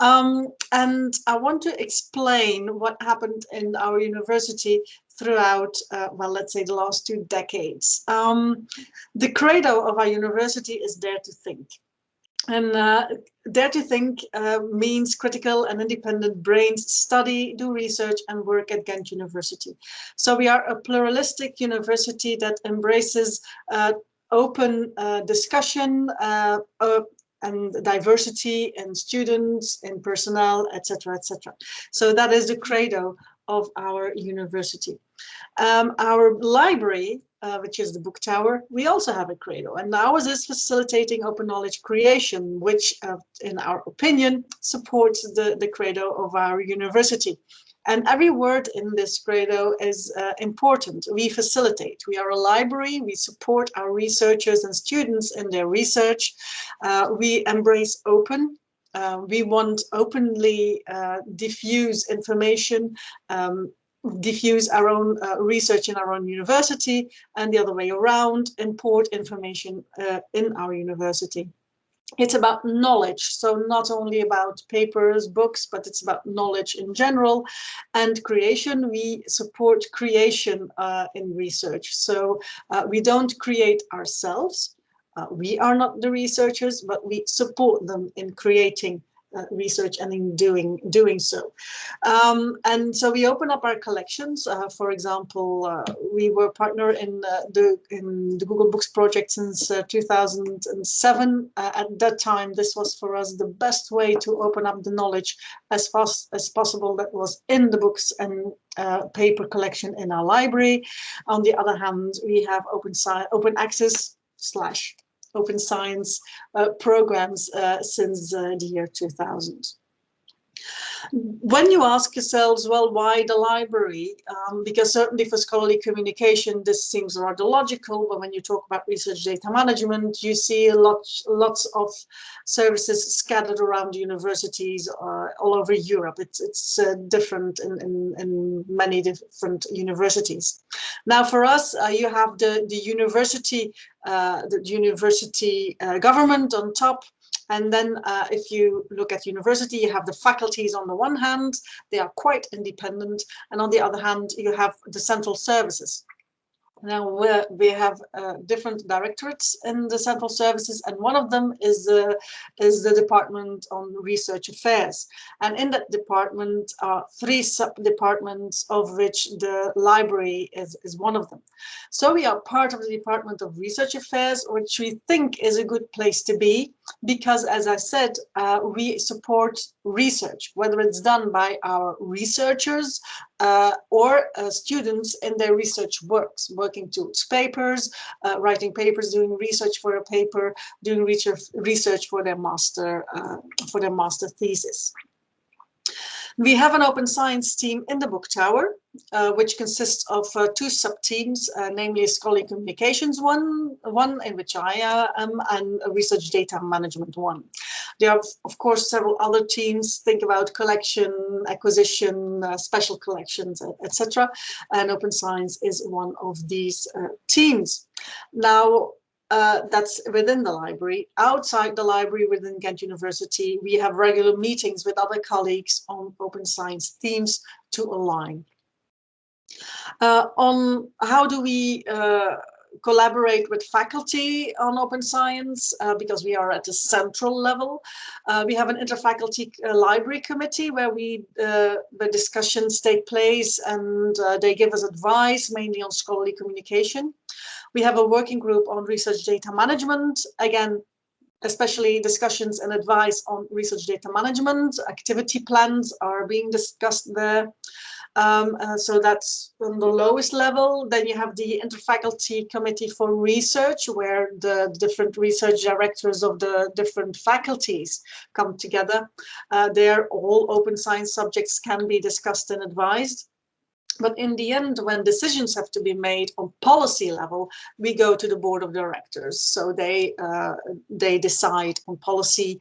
S8: And I want to explain what happened in our university throughout, well, let's say the last 2 decades. The credo of our university is dare to think. And dare to think means critical and independent brains study, do research, and work at Ghent University. So we are a pluralistic university that embraces open discussion and diversity in students, in personnel, etc., etc. So that is the credo of our university. Our library, which is the book tower, we also have a credo, and ours is facilitating open knowledge creation, which in our opinion supports the credo of our university. And every word in this credo is important. We facilitate. We are a library. We support our researchers and students in their research. We embrace open. We want openly diffuse information, diffuse our own research in our own university, and the other way around, import information in our university. It's about knowledge, so not only about papers, books, but it's about knowledge in general. And creation, we support creation in research. So we don't create ourselves. We are not the researchers, but we support them in creating research and in doing so. And so we open up our collections. For example, we were partner in the Google Books project since 2007. At that time, this was for us the best way to open up the knowledge as fast as possible that was in the books and paper collection in our library. On the other hand, we have open access / open science programs since the year 2000. When you ask yourselves, well, why the library? Because certainly for scholarly communication, this seems rather logical, but when you talk about research data management, you see lots of services scattered around universities all over Europe. It's different in many different universities. Now, for us, you have the university government on top. And then if you look at university, you have the faculties on the one hand, they are quite independent. And on the other hand, you have the central services. Now we have different directorates in the central services, and one of them is the Department on Research Affairs. And in that department are 3 sub-departments, of which the library is one of them. So we are part of the Department of Research Affairs, which we think is a good place to be, because, as I said, we support research, whether it's done by our researchers or students in their research works, working towards papers, writing papers, doing research for a paper, doing research for their master thesis. We have an open science team in the book tower, which consists of 2 sub-teams, namely a scholarly communications one in which I am, and a research data management one. There are, of course, several other teams. Think about collection, acquisition, special collections, etc. And open science is one of these teams. Now, that's within the library. Outside the library, within Ghent University, we have regular meetings with other colleagues on open science themes to align. On how do we collaborate with faculty on open science, because we are at a central level. We have an interfaculty library committee where the discussions take place, and they give us advice, mainly on scholarly communication. We have a working group on research data management, again, especially discussions and advice on research data management. Activity plans are being discussed there. So that's on the lowest level. Then you have the interfaculty committee for research, where the different research directors of the different faculties come together. There, all open science subjects can be discussed and advised. But in the end, when decisions have to be made on policy level, we go to the board of directors. So they decide on policy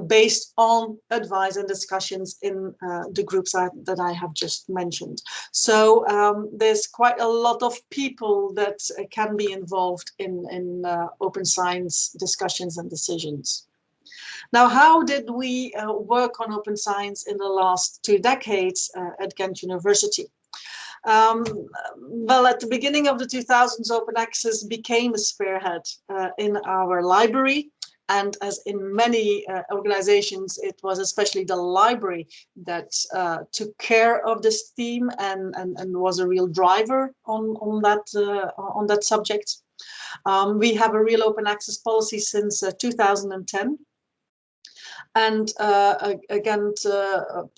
S8: based on advice and discussions in the groups that I have just mentioned. So there's quite a lot of people that can be involved in open science discussions and decisions. Now, how did we work on open science in the last 2 decades at Ghent University? Well, at the beginning of the 2000s, open access became a spearhead in our library, And as in many organizations, it was especially the library that took care of this theme and was a real driver on that subject. We have a real open access policy since 2010. And again,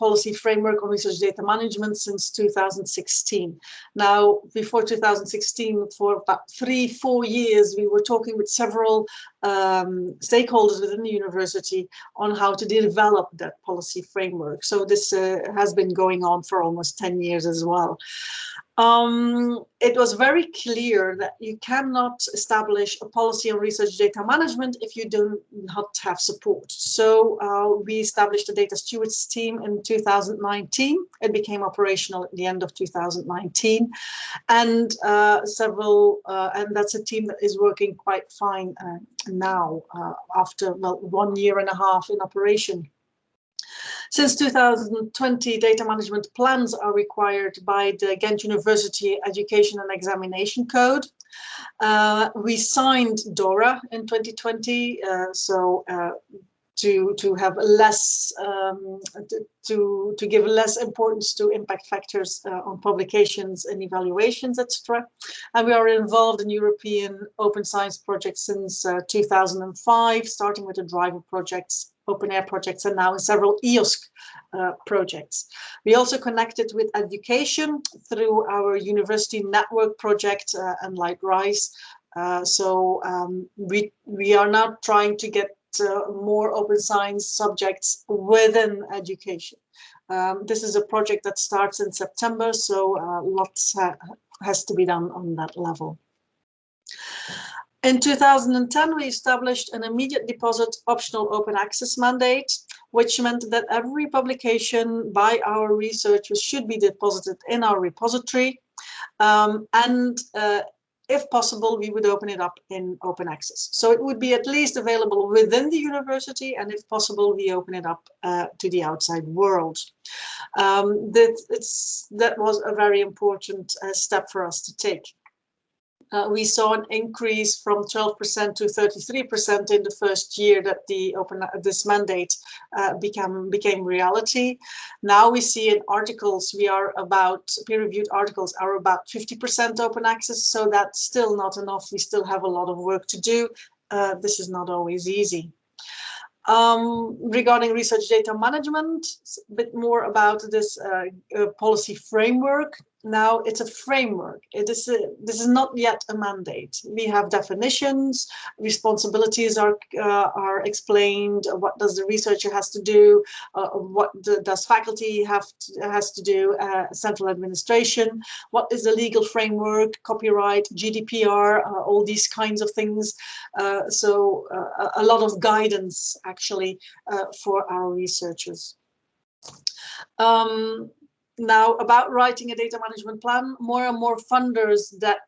S8: policy framework on research data management since 2016. Now, before 2016, for about 3-4 years, we were talking with several stakeholders within the university on how to develop that policy framework. So this has been going on for almost 10 years as well. It was very clear that you cannot establish a policy on research data management if you do not have support. So we established a data stewards team in 2019. It became operational at the end of 2019, and and that's a team that is working quite fine now after 1.5 years in operation. Since 2020, data management plans are required by the Ghent University Education and Examination Code. We signed DORA in 2020, to have less to give less importance to impact factors on publications and evaluations, etc. And we are involved in European open science projects since 2005, starting with the driver projects, open air projects, and now in several EOSC projects. We also connected with education through our university network project and Lightrise. We are now trying to get more open science subjects within education. This is a project that starts in September, so lots has to be done on that level. In 2010, we established an immediate deposit optional open access mandate, which meant that every publication by our researchers should be deposited in our repository. If possible, we would open it up in open access. So it would be at least available within the university, and if possible, we open it up to the outside world. That was a very important step for us to take. We saw an increase from 12% to 33% in the first year that this mandate became reality. Now we see in articles, peer-reviewed articles are about 50% open access, so that's still not enough. We still have a lot of work to do. This is not always easy. Regarding research data management, a bit more about this policy framework. Now it's a framework. This is not yet a mandate. We have definitions, responsibilities are explained. What does the researcher has to do? What does faculty has to do? Central administration. What is the legal framework? Copyright, GDPR, all these kinds of things. A lot of guidance actually for our researchers. Now, about writing a data management plan, more and more funders that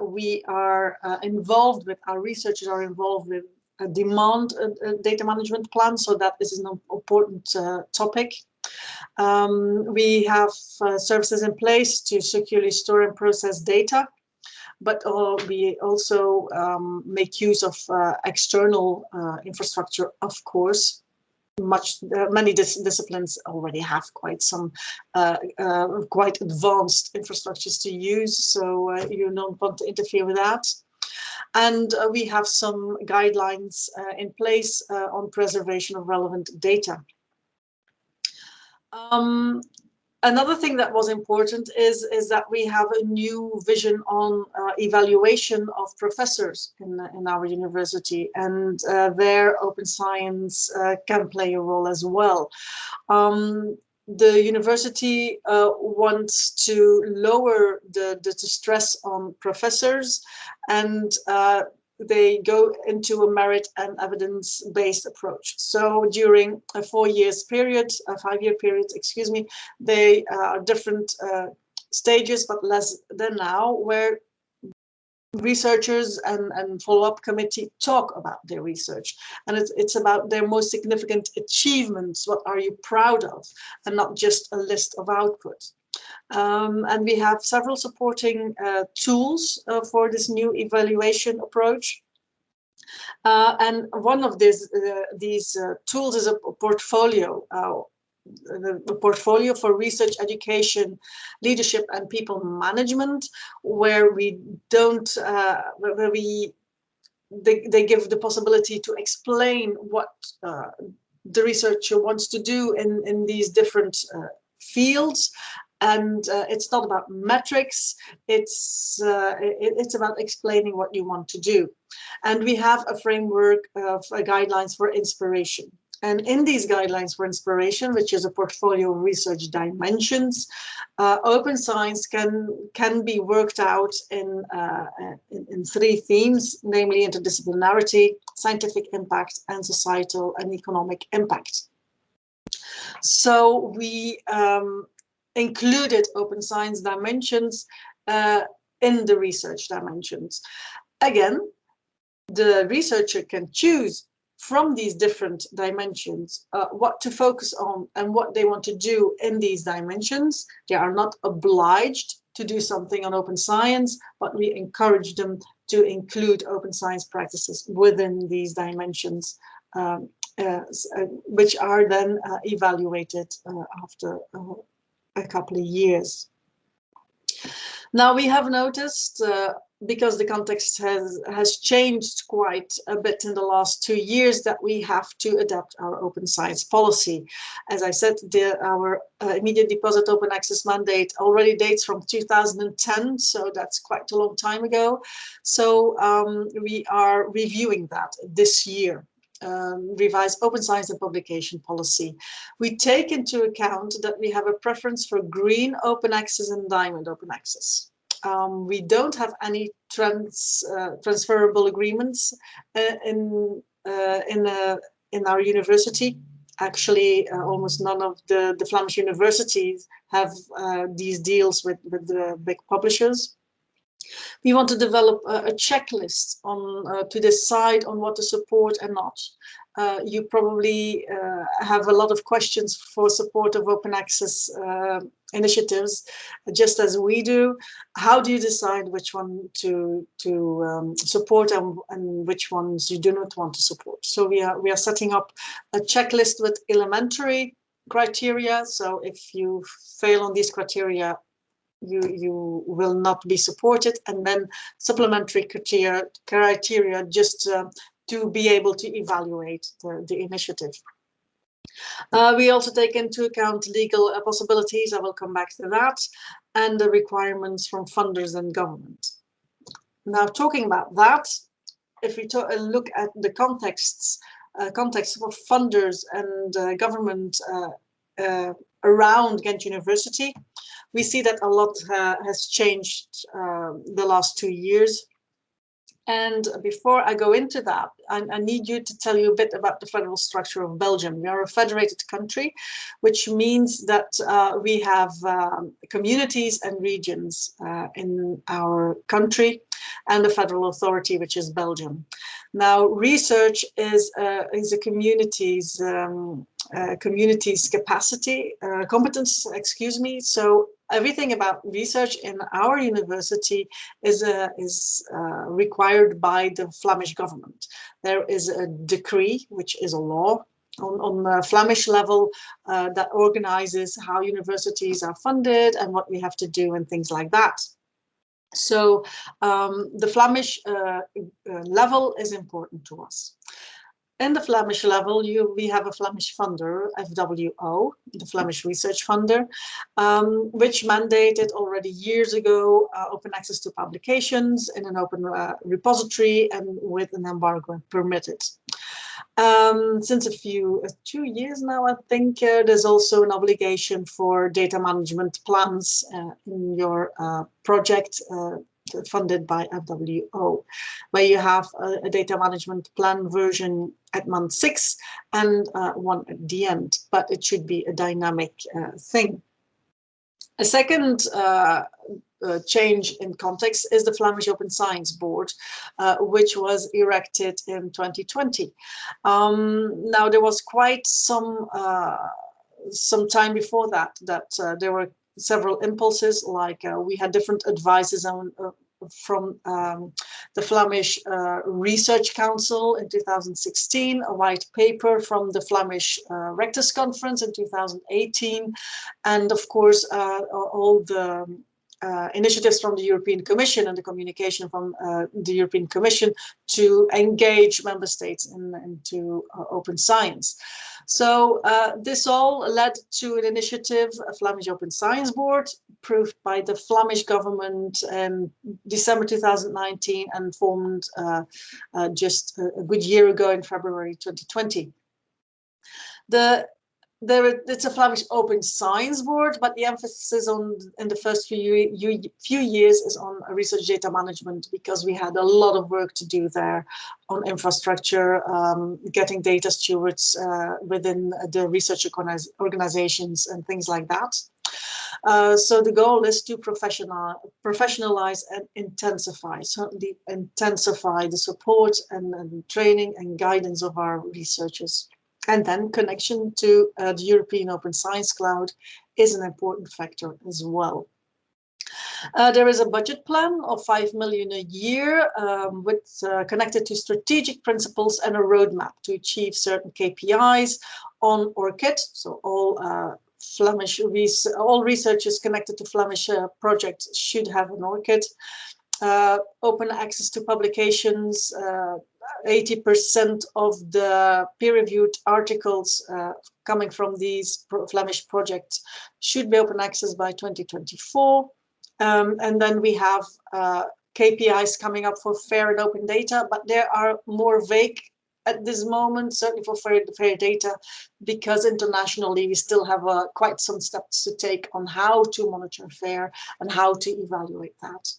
S8: we are involved with, our researchers are involved with, demand a data management plan, so that is an important topic. We have services in place to securely store and process data, but we also make use of external infrastructure, of course. Many disciplines already have quite some quite advanced infrastructures to use, so you don't want to interfere with that. And we have some guidelines in place on preservation of relevant data. Another thing that was important is that we have a new vision on evaluation of professors in our university, and their open science can play a role as well. The university wants to lower the stress on professors, and they go into a merit and evidence-based approach. So during a 5-year period, excuse me, they are different stages, but less than now, where researchers and follow-up committee talk about their research. And it's about their most significant achievements. What are you proud of? And not just a list of outputs. And we have several supporting tools for this new evaluation approach. And one of these tools is a portfolio. The portfolio for research, education, leadership, and people management, where we don't, where they give the possibility to explain what the researcher wants to do in these different fields. And it's not about metrics, it's about explaining what you want to do. And we have a framework of guidelines for inspiration. And in these guidelines for inspiration, which is a portfolio of research dimensions, open science can be worked out in 3 themes, namely interdisciplinarity, scientific impact, and societal and economic impact. So we included open science dimensions in the research dimensions. Again, the researcher can choose from these different dimensions what to focus on and what they want to do in these dimensions. They are not obliged to do something on open science, but we encourage them to include open science practices within these dimensions, which are then evaluated after a couple of years. Now we have noticed, because the context has changed quite a bit in the last 2 years, that we have to adapt our open science policy. As I said, our immediate deposit open access mandate already dates from 2010, so that's quite a long time ago. So we are reviewing that this year. Revised open science and publication policy. We take into account that we have a preference for green open access and diamond open access. We don't have any transferable agreements in our university. Actually, almost none of the Flemish universities have these deals with the big publishers. We want to develop a checklist on to decide on what to support and not. You probably have a lot of questions for support of open access initiatives, just as we do. How do you decide which one to support and which ones you do not want to support? So we are setting up a checklist with elementary criteria. So if you fail on these criteria, you will not be supported, and then supplementary criteria just to be able to evaluate the initiative. We also take into account legal possibilities, I will come back to that, and the requirements from funders and government. Now, talking about that, if we look at the context of funders and government around Ghent University, we see that a lot has changed the last 2 years. And before I go into that, I need you to tell you a bit about the federal structure of Belgium. We are a federated country, which means that we have communities and regions in our country, and the federal authority, which is Belgium. Now, research is a community's competence, excuse me. So everything about research in our university is required by the Flemish government. There is a decree, which is a law on the Flemish level, that organizes how universities are funded and what we have to do and things like that. So the Flemish level is important to us. In the Flemish level, we have a Flemish funder, FWO, the Flemish Research Funder, which mandated already years ago open access to publications in an open repository and with an embargo permitted. Since 2 years now, I think, there's also an obligation for data management plans in your project funded by FWO, where you have a data management plan version at month 6 and one at the end, but it should be a dynamic thing. A second change in context is the Flemish Open Science Board, which was erected in 2020. Now, there was quite some time before that there were several impulses, like we had different advices on from the Flemish Research Council in 2016, a white paper from the Flemish Rectors Conference in 2018, and of course all the initiatives from the European Commission and the communication from the European Commission to engage member states into open science. So this all led to an initiative, a Flemish Open Science Board, approved by the Flemish government in December 2019 and formed just a good year ago in February 2020. It's a Flemish Open Science Board, but the emphasis in the first few years is on research data management, because we had a lot of work to do there on infrastructure, getting data stewards within the research organizations and things like that. So the goal is to professionalize and intensify, certainly intensify the support and training and guidance of our researchers. And then connection to the European Open Science Cloud is an important factor as well. There is a budget plan of 5 million a year connected to strategic principles and a roadmap to achieve certain KPIs on ORCID. So all researchers connected to Flemish projects should have an ORCID. Open access to publications. 80% of the peer-reviewed articles coming from these Flemish projects should be open access by 2024. And then we have KPIs coming up for fair and open data, but they are more vague at this moment, certainly for fair data, because internationally we still have quite some steps to take on how to monitor fair and how to evaluate that.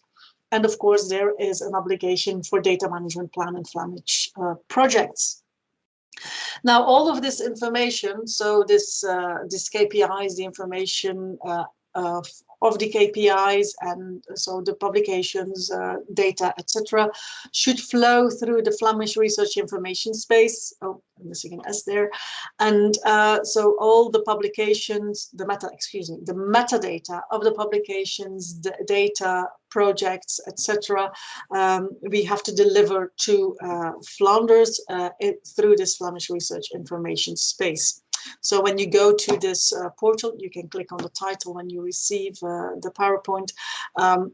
S8: And of course, there is an obligation for data management plan in Flemish projects. Now, all of this information, so this KPIs, the information of the KPIs, and so the publications, data, etc., should flow through the Flemish research information space. Oh, I'm missing an S there. And so all the publications, the metadata of the publications, the data, projects, etc., we have to deliver to Flanders through this Flemish research information space. So when you go to this portal, you can click on the title when you receive the PowerPoint.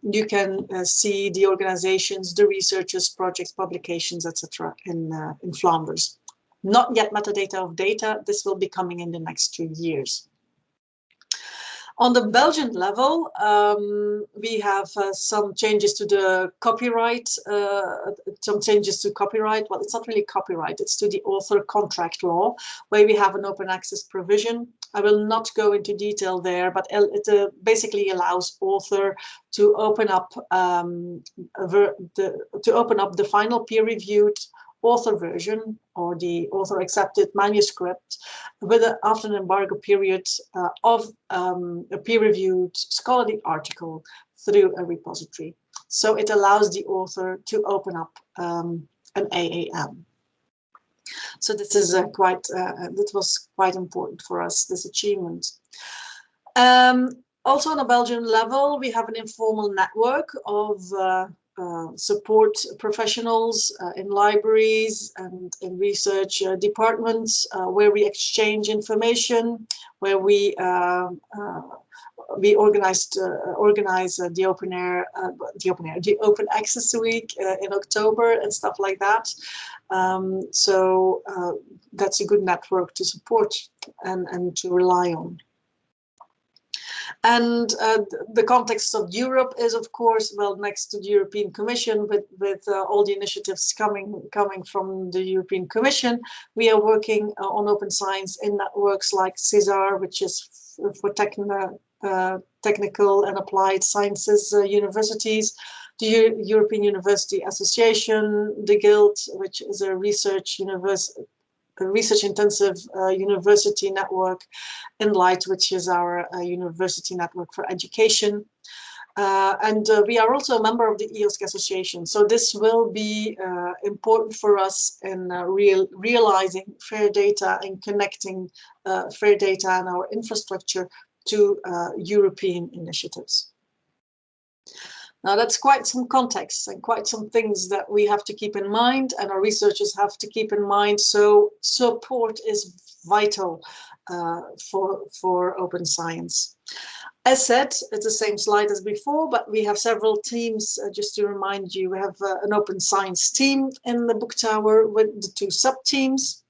S8: You can see the organizations, the researchers, projects, publications, etc. in Flanders. Not yet metadata of data. This will be coming in the next 2 years. On the Belgian level, we have some changes to the copyright, Well, it's not really copyright, it's to the author contract law, where we have an open access provision. I will not go into detail there, but it basically allows author to open up the final peer-reviewed author version or the author accepted manuscript after an embargo period of a peer-reviewed scholarly article through a repository. So it allows the author to open up an AAM. So this is that was quite important for us, this achievement. Also on a Belgian level, we have an informal network of support professionals in libraries and in research departments, where we exchange information, where we organize the Open Access Week in October and stuff like that. So that's a good network to support and to rely on. And the context of Europe is, of course, well, next to the European Commission, with all the initiatives coming from the European Commission, we are working on open science in networks like CESAR, which is for technical and applied sciences universities, the European University Association, the Guild, which is a research-intensive university network, Enlight, which is our university network for education. And we are also a member of the EOSC Association. So this will be important for us in realizing fair data and connecting fair data and our infrastructure to European initiatives. Now that's quite some context and quite some things that we have to keep in mind and our researchers have to keep in mind. So support is vital for open science. As said, it's the same slide as before, but we have several teams. Just to remind you, we have an open science team in the book tower with the 2 sub-teams.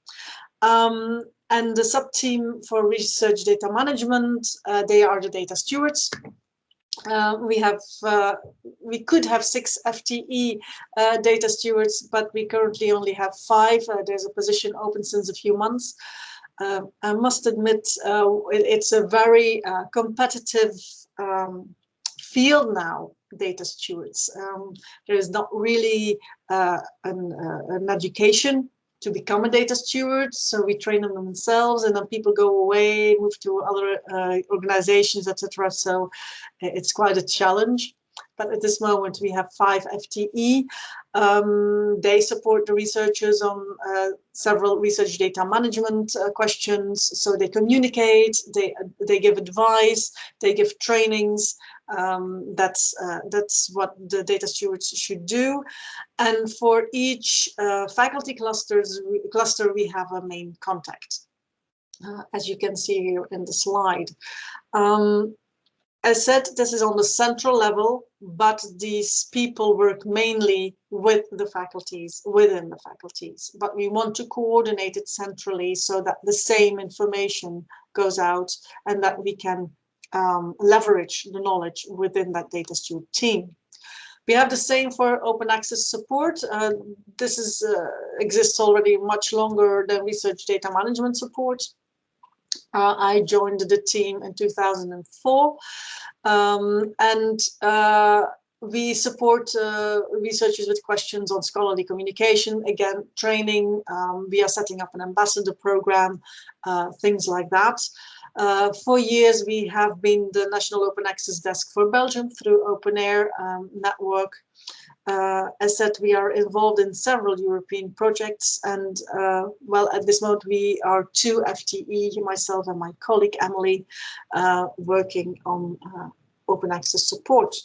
S8: And the sub-team for research data management, they are the data stewards. We could have 6 FTE data stewards, but we currently only have 5. There's a position open since a few months. I must admit, it's a very competitive field now, data stewards. There is not really an education to become a data steward, so we train them themselves, and then people go away, move to other organizations, etc. So it's quite a challenge. But at this moment, we have 5 FTE. They support the researchers on several research data management questions. So they communicate, they give advice, they give trainings. That's what the data stewards should do. And for each faculty cluster, we have a main contact, as you can see here in the slide. As said, this is on the central level, but these people work mainly with the faculties, within the faculties. But we want to coordinate it centrally so that the same information goes out and that we can leverage the knowledge within that data steward team. We have the same for open access support. This exists already much longer than research data management support. I joined the team in 2004, and we support researchers with questions on scholarly communication, again, training. We are setting up an ambassador program, things like that. For years, we have been the National Open Access Desk for Belgium through Open Air network. As said, we are involved in several European projects, and well, at this moment we are 2 FTE, myself and my colleague Emily, working on open access support.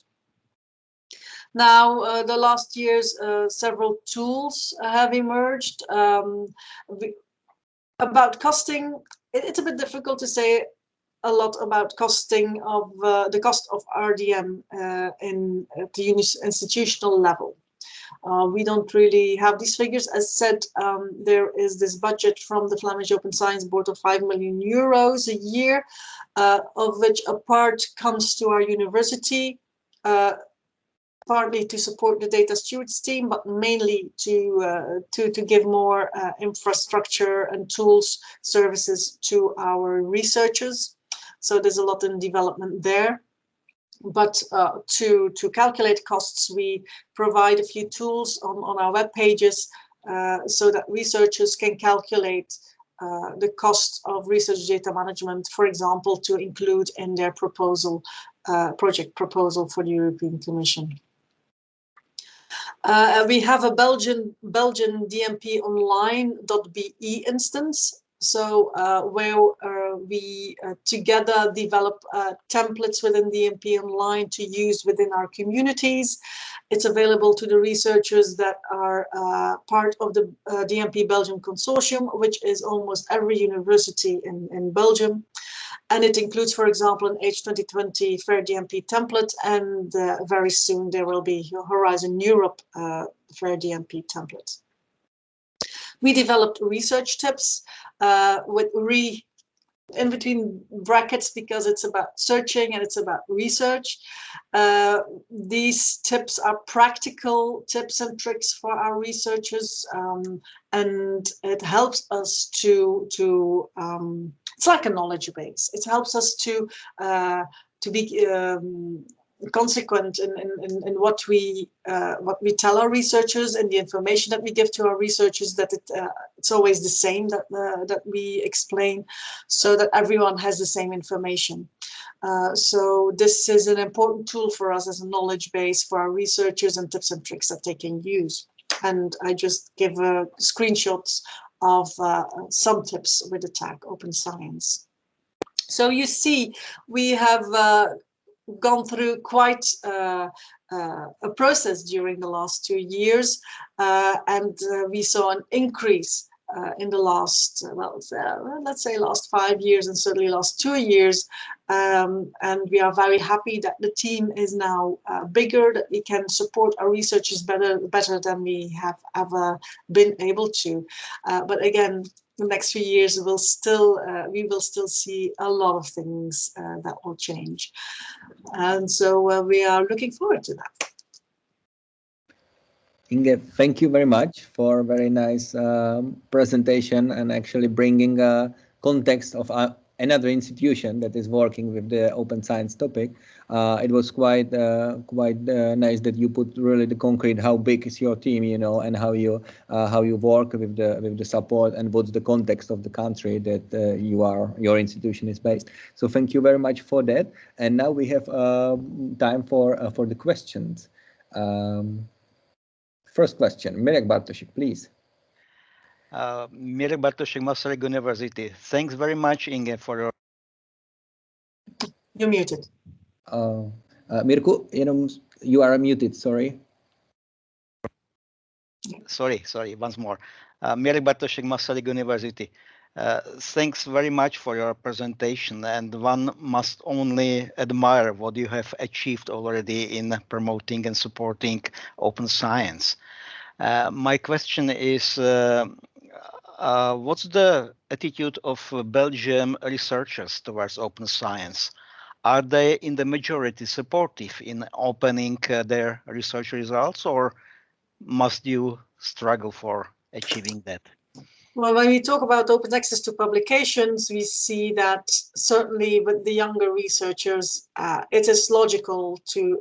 S8: Now, the last years, several tools have emerged. About costing, it's a bit difficult to say a lot about costing of the cost of RDM at the institutional level. We don't really have these figures. As said, there is this budget from the Flemish Open Science Board of 5 million euros a year, of which a part comes to our university, partly to support the data stewards team, but mainly to give more infrastructure and tools services to our researchers. So there's a lot in development there. But to calculate costs, we provide a few tools on our web pages so that researchers can calculate the cost of research data management, for example, to include in their proposal, project proposal for the European Commission. We have a Belgian DMP online.be instance. So where we together develop templates within DMP Online to use within our communities. It's available to the researchers that are part of the DMP Belgium Consortium, which is almost every university in Belgium. And it includes, for example, an H2020 Fair DMP template, and very soon there will be Horizon Europe Fair DMP template. We developed research tips with in between brackets because it's about searching and it's about research. These tips are practical tips and tricks for our researchers, and it helps us to it's like a knowledge base. It helps us to be consequent in what we tell our researchers and the information that we give to our researchers, that it's always the same that we explain, so that everyone has the same information. So this is an important tool for us as a knowledge base for our researchers and tips and tricks that they can use. And I just give screenshots of some tips with the tag Open Science. So you see, we have gone through quite a process during the last 2 years, and we saw an increase in the last, let's say last 5 years and certainly last 2 years. And we are very happy that the team is now bigger, that we can support our researchers better than we have ever been able to. But again, the next few years we will still see a lot of things that will change. And so we are looking forward to that.
S1: Inge, thank you very much for a very nice presentation and actually bringing a context of another institution that is working with the open science topic. It was quite nice that you put really the concrete how big is your team, you know, and how you work with the support and what's the context of the country that your institution is based. So thank you very much for that. And now we have time for the questions. First question, Mirek Bartoshik, please.
S4: Mirek Bartoshik, Masaryk University. Thanks very much, Inge, for your...
S8: You're muted.
S1: Mirko, you are muted, sorry.
S4: Sorry, once more. Mirek Bartoshik, Masaryk University. Thanks very much for your presentation, and one must only admire what you have achieved already in promoting and supporting open science. My question is, what's the attitude of Belgian researchers towards open science? Are they in the majority supportive in opening their research results, or must you struggle for achieving that?
S8: Well, when we talk about open access to publications, we see that certainly with the younger researchers, it is logical to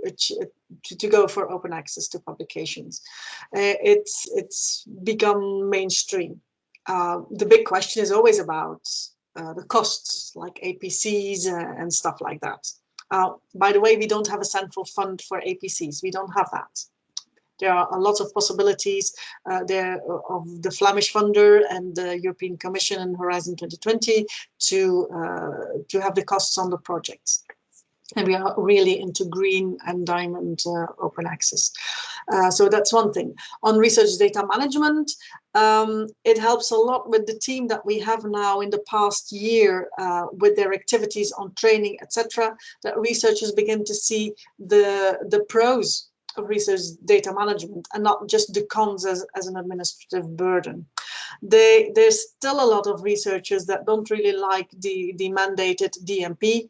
S8: go for open access to publications. It's become mainstream. The big question is always about the costs, like APCs and stuff like that. By the way, we don't have a central fund for APCs. We don't have that. There are lots of possibilities there of the Flemish funder and the European Commission and Horizon 2020 to have the costs on the projects. And we are really into green and diamond open access. So that's one thing. On research data management, it helps a lot with the team that we have now in the past year with their activities on training, etc., that researchers begin to see the pros of research data management and not just the cons as an administrative burden. There's still a lot of researchers that don't really like the mandated DMP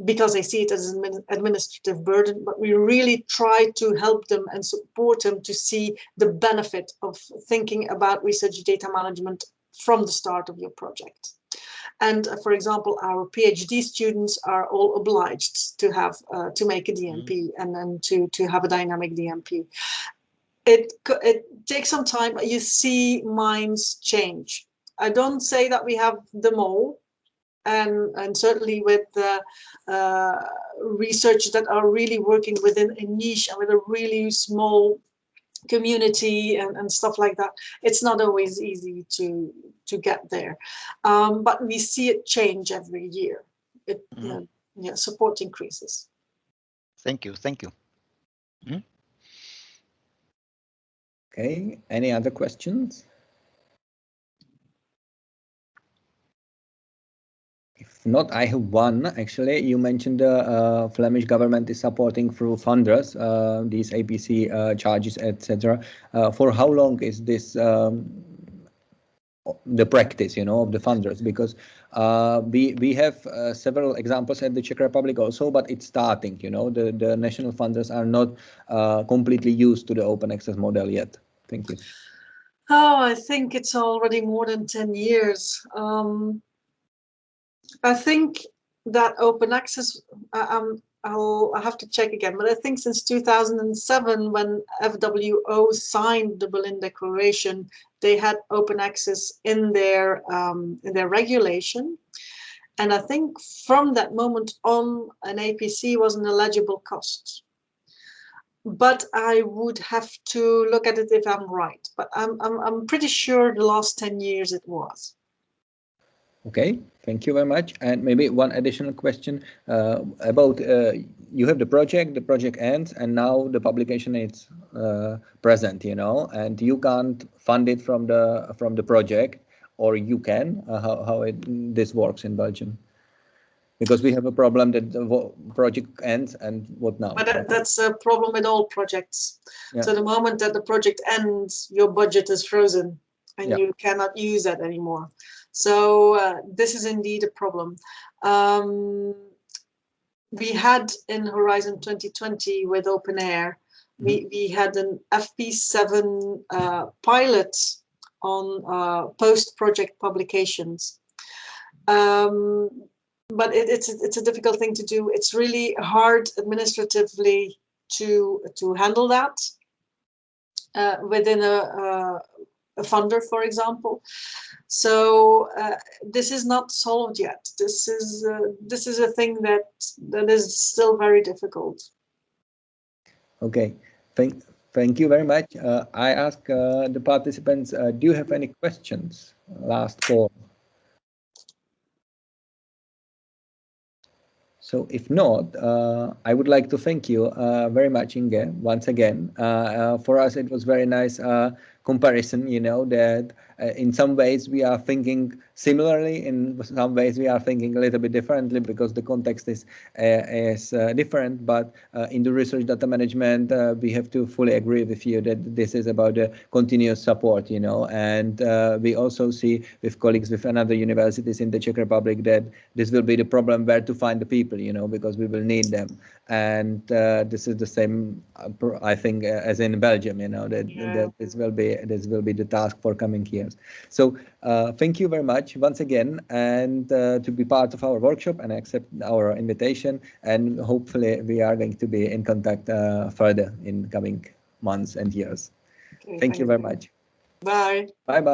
S8: because they see it as an administrative burden, but we really try to help them and support them to see the benefit of thinking about research data management from the start of your project. And for example, our PhD students are all obliged to have to make a DMP and then to have a dynamic DMP. It takes some time, but you see minds change. I don't say that we have them all, and certainly with research that are really working within a niche and with a really small community and stuff like that, it's not always easy to get there, but we see it change every year. Support increases.
S4: Thank you.
S1: Okay, any other questions? If not, I have one. Actually, you mentioned the Flemish government is supporting through funders these APC charges, etc. For how long is this the practice, of the funders? Because we have several examples at the Czech Republic also, but it's starting. The national funders are not completely used to the open access model yet. Thank you.
S8: Oh, I think it's already more than 10 years. I think that open access, I'll have to check again, but I think since 2007, when FWO signed the Berlin Declaration, they had open access in their regulation. And I think from that moment on, an APC was an eligible cost. But I would have to look at it if I'm right. But I'm pretty sure the last 10 years it was.
S1: Okay, thank you very much. And maybe one additional question about you have the project ends, and now the publication is present, you know, and you can't fund it from the project, or you can. This works in Belgium? Because we have a problem that the project ends, and what now?
S8: But that's a problem with all projects.
S1: Yeah.
S8: So the moment that the project ends, your budget is frozen and
S1: Yeah.
S8: you cannot use that anymore. So this is indeed a problem. We had in Horizon 2020 with OpenAir, we had an FP7 pilot on post-project publications. But it's a difficult thing to do. It's really hard administratively to handle that within a funder, for example. So this is not solved yet. This is a thing that is still very difficult.
S1: Okay, thank you very much. I ask the participants, do you have any questions? Last call. So if not, I would like to thank you very much, Inge, once again. For us, it was very nice comparison, you know, that in some ways we are thinking similarly, in some ways we are thinking a little bit differently because the context is different. But in the research data management, we have to fully agree with you that this is about the continuous support, you know, and we also see with colleagues with another universities in the Czech Republic that this will be the problem where to find the people, you know, because we will need them. And this is the same, I think, as in Belgium, you know, that this will be the task for coming years. So thank you very much once again, and to be part of our workshop and accept our invitation. And hopefully we are going to be in contact further in coming months and years.
S8: Okay,
S1: Thank you very much.
S8: Bye.
S1: Bye bye.